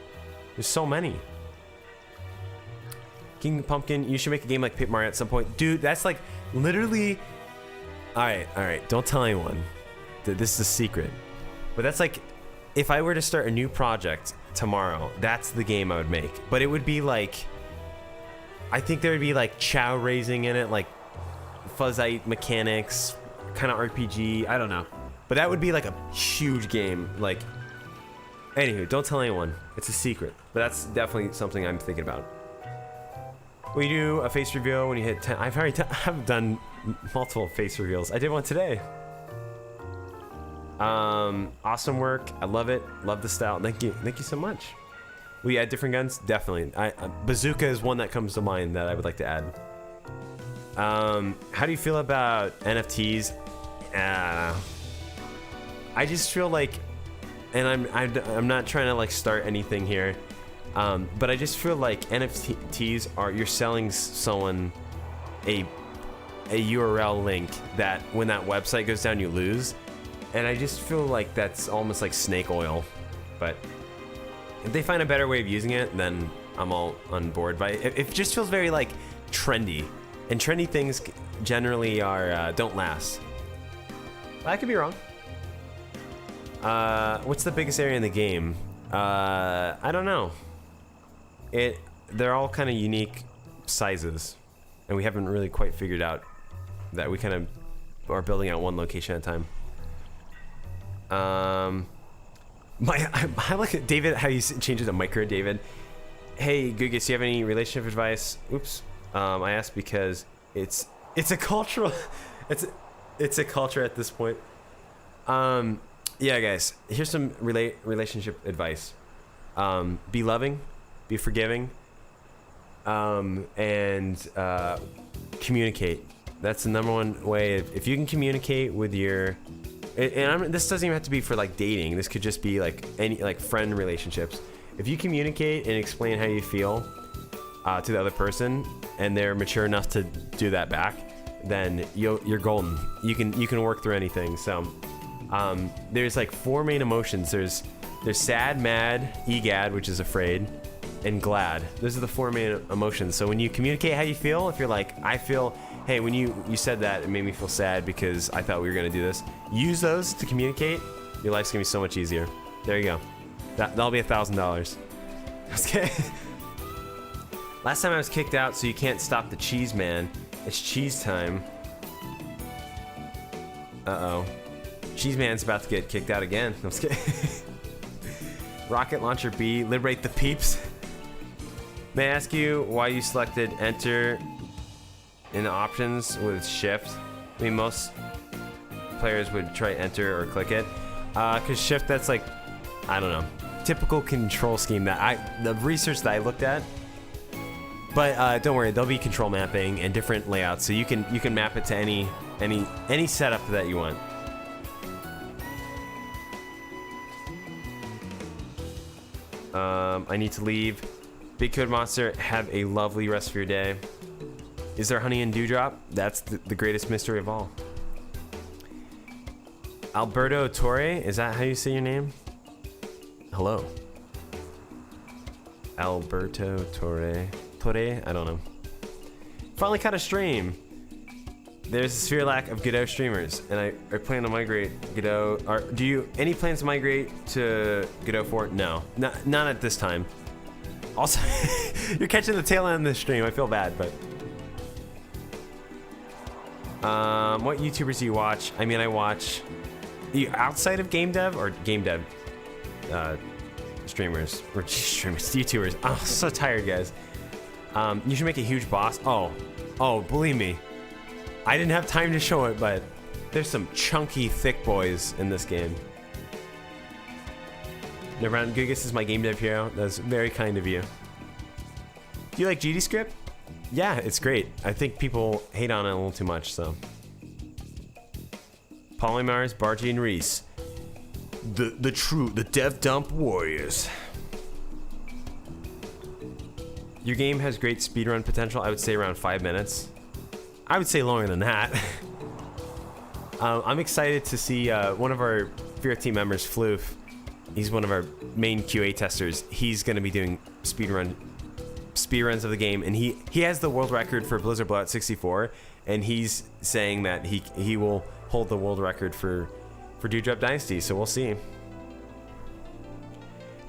There's so many. King Pumpkin, you should make a game like Paper Mario at some point, dude. That's like literally. All right. Don't tell anyone. This is a secret. But that's like, if I were to start a new project tomorrow, that's the game I would make. But it would be like, I think there would be like chow raising in it, like fuzzite mechanics, kind of RPG. I don't know. But that would be like a huge game. Like, Anywho, don't tell anyone. It's a secret. But that's definitely something I'm thinking about. Will you do a face reveal when you hit 10? I've done multiple face reveals. I did one today. Awesome work. I love it. Love the style. Thank you so much. Will you add different guns? Definitely. Bazooka is one that comes to mind that I would like to add. How do you feel about NFTs? I just feel like, and I'm not trying to like start anything here, but I just feel like NFTs are, you're selling someone a URL link that when that website goes down you lose, and I just feel like that's almost like snake oil. But if they find a better way of using it, then I'm all on board. But it just feels very like trendy, and trendy things generally are don't last. I could be wrong. What's the biggest area in the game? I don't know. They're all kind of unique sizes, and we haven't really quite figured out that. We kind of are building out one location at a time. I like it, David, how you change it to micro, David. Hey, Goodgis, do you have any relationship advice? Oops. I asked because it's a cultural, it's a culture at this point. Yeah, guys, here's some relationship advice. Be loving, be forgiving, and communicate. That's the number one way. If you can communicate with your, this doesn't even have to be for like dating. This could just be like any like friend relationships. If you communicate and explain how you feel to the other person, and they're mature enough to do that back, then you're golden. You can work through anything. So there's like 4 main emotions. There's sad, mad, egad, which is afraid, and glad. Those are the 4 main emotions. So when you communicate how you feel, if you're like, I feel, hey, when you said that, it made me feel sad because I thought we were gonna do this. Use those to communicate. Your life's gonna be so much easier. There you go. That'll be $1,000. Okay. Last time I was kicked out, so you can't stop the cheese man. It's cheese time. Uh-oh. Cheese man's about to get kicked out again. I'm just kidding. Rocket Launcher B, liberate the peeps. May I ask you why you selected enter in the options with shift? I mean, most players would try enter or click it. Cause shift, that's like, I don't know, typical control scheme that the research that I looked at. But don't worry, there'll be control mapping and different layouts, so you can map it to any setup that you want. I need to leave. Big Code Monster, have a lovely rest of your day. Is there honey in Dewdrop? That's the greatest mystery of all. Alberto Torre, is that how you say your name? Hello. Alberto Torre, I don't know. Finally caught a stream. There's a severe lack of Godot streamers, and I plan to migrate Godot. Any plans to migrate to Godot 4? No, not at this time. Also, you're catching the tail end of the stream. I feel bad, but what YouTubers do you watch? I mean, I watch outside of game dev or game dev streamers or YouTubers. I'm so tired, guys. You should make a huge boss. Oh, believe me. I didn't have time to show it, but there's some chunky, thick boys in this game. Never mind, Goodgis is my game dev hero. That's very kind of you. Do you like GDScript? Yeah, it's great. I think people hate on it a little too much, so. Polymars, Bargy, and Reese. The dev dump warriors. Your game has great speedrun potential. I would say around 5 minutes. I would say longer than that. I'm excited to see one of our Fear team members, Floof. He's one of our main QA testers. He's going to be doing speedruns of the game, and he has the world record for Blizzard Blowout 64, and he's saying that he will hold the world record for Dewdrop Dynasty. So we'll see. Do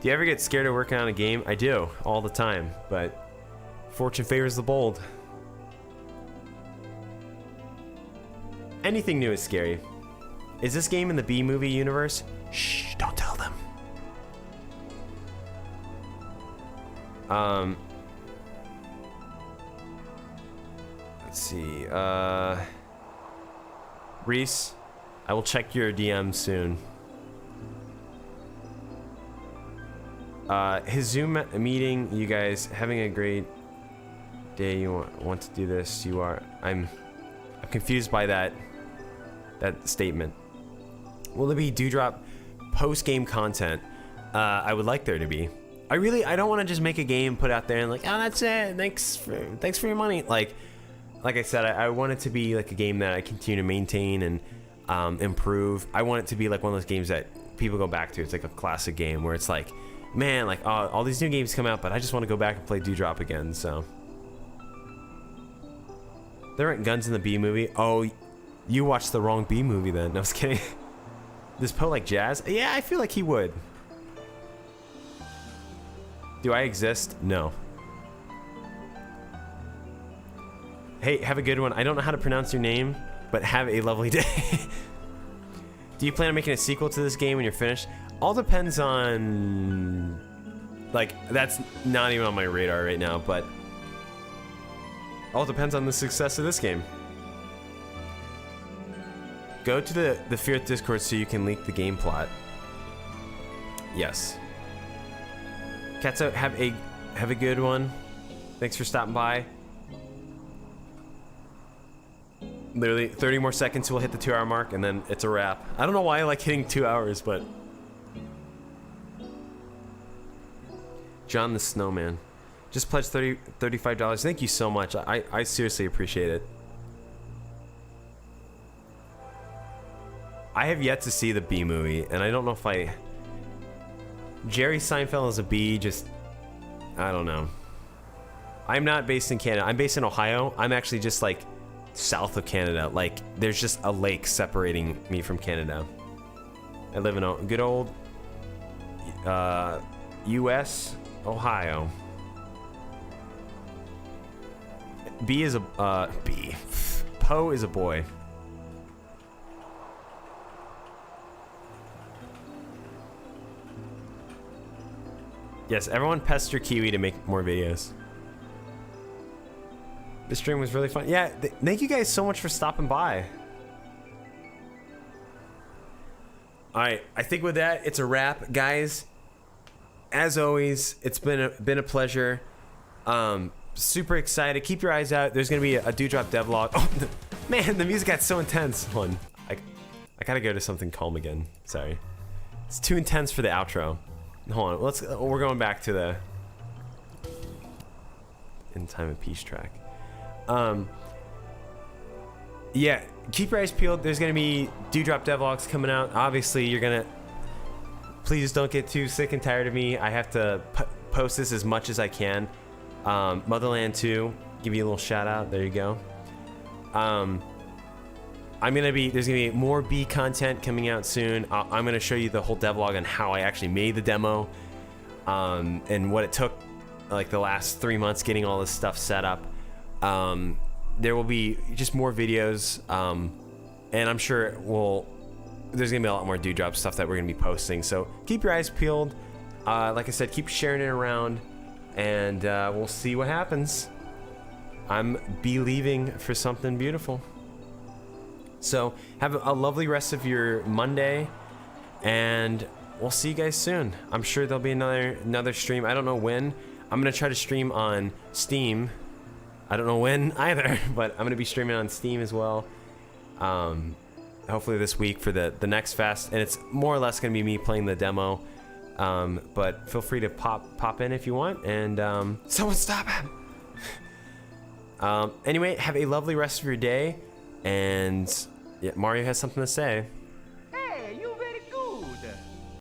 you ever get scared of working on a game? I do all the time, but fortune favors the bold. Anything new is scary. Is this game in the B-movie universe? Shh, don't tell them. Let's see. Reese, I will check your DM soon. His Zoom meeting, you guys having a great day. You want to do this. You are. I'm confused by that statement. Will there be Dewdrop post-game content? I would like there to be. I don't want to just make a game, put out there, and like, oh, that's it. Thanks for your money. Like I said, I want it to be like a game that I continue to maintain and improve. I want it to be like one of those games that people go back to. It's like a classic game where it's like, man, like all these new games come out, but I just want to go back and play Dewdrop again. So there aren't guns in the Bee movie. Oh, you watched the wrong Bee movie then. No, I was kidding. Does Poe like jazz? Yeah, I feel like he would. Do I exist? No. Hey, have a good one. I don't know how to pronounce your name, but have a lovely day. Do you plan on making a sequel to this game when you're finished? All depends on... Like, that's not even on my radar right now, but... All depends on the success of this game. Go to the Fear Discord so you can leak the game plot. Yes. Katso, have a good one. Thanks for stopping by. Literally 30 more seconds, we'll hit the 2-hour mark, and then it's a wrap. I don't know why I like hitting 2 hours, but... John the Snowman. Just pledged $35. Thank you so much. I seriously appreciate it. I have yet to see the Bee movie, and I don't know if I... Jerry Seinfeld as a bee, just... I don't know. I'm not based in Canada. I'm based in Ohio. I'm actually just, like, south of Canada. Like, there's just a lake separating me from Canada. I live in a good old... U.S., Ohio. B is a... B. Poe is a boy. Yes, everyone pester Kiwi to make more videos. This stream was really fun. Yeah, thank you guys so much for stopping by. Alright, I think with that, it's a wrap. Guys, as always, it's been a pleasure. Super excited. Keep your eyes out. There's going to be a Dewdrop devlog. Oh, man, the music got so intense. Hold on. I gotta go to something calm again. Sorry. It's too intense for the outro. Hold on, we're going back to the In Time of Peace track. Yeah, keep your eyes peeled. There's gonna be Dewdrop devlogs coming out. Obviously, you're gonna... Please don't get too sick and tired of me. I have to post this as much as I can. Motherland 2, give you a little shout out. There you go. There's gonna be more Bee content coming out soon. I'm gonna show you the whole devlog on how I actually made the demo, and what it took, like the last 3 months getting all this stuff set up. There will be just more videos, and I'm sure there's gonna be a lot more Dewdrop stuff that we're gonna be posting. So keep your eyes peeled. Like I said, keep sharing it around, and we'll see what happens. I'm believing for something beautiful. So have a lovely rest of your Monday, and we'll see you guys soon. I'm sure there'll be another stream. I don't know when. I'm gonna try to stream on Steam. I don't know when either, but I'm gonna be streaming on Steam as well. Hopefully this week for the next fest, and it's more or less gonna be me playing the demo. But feel free to pop in if you want, and someone stop him. Anyway, have a lovely rest of your day. And yeah, Mario has something to say.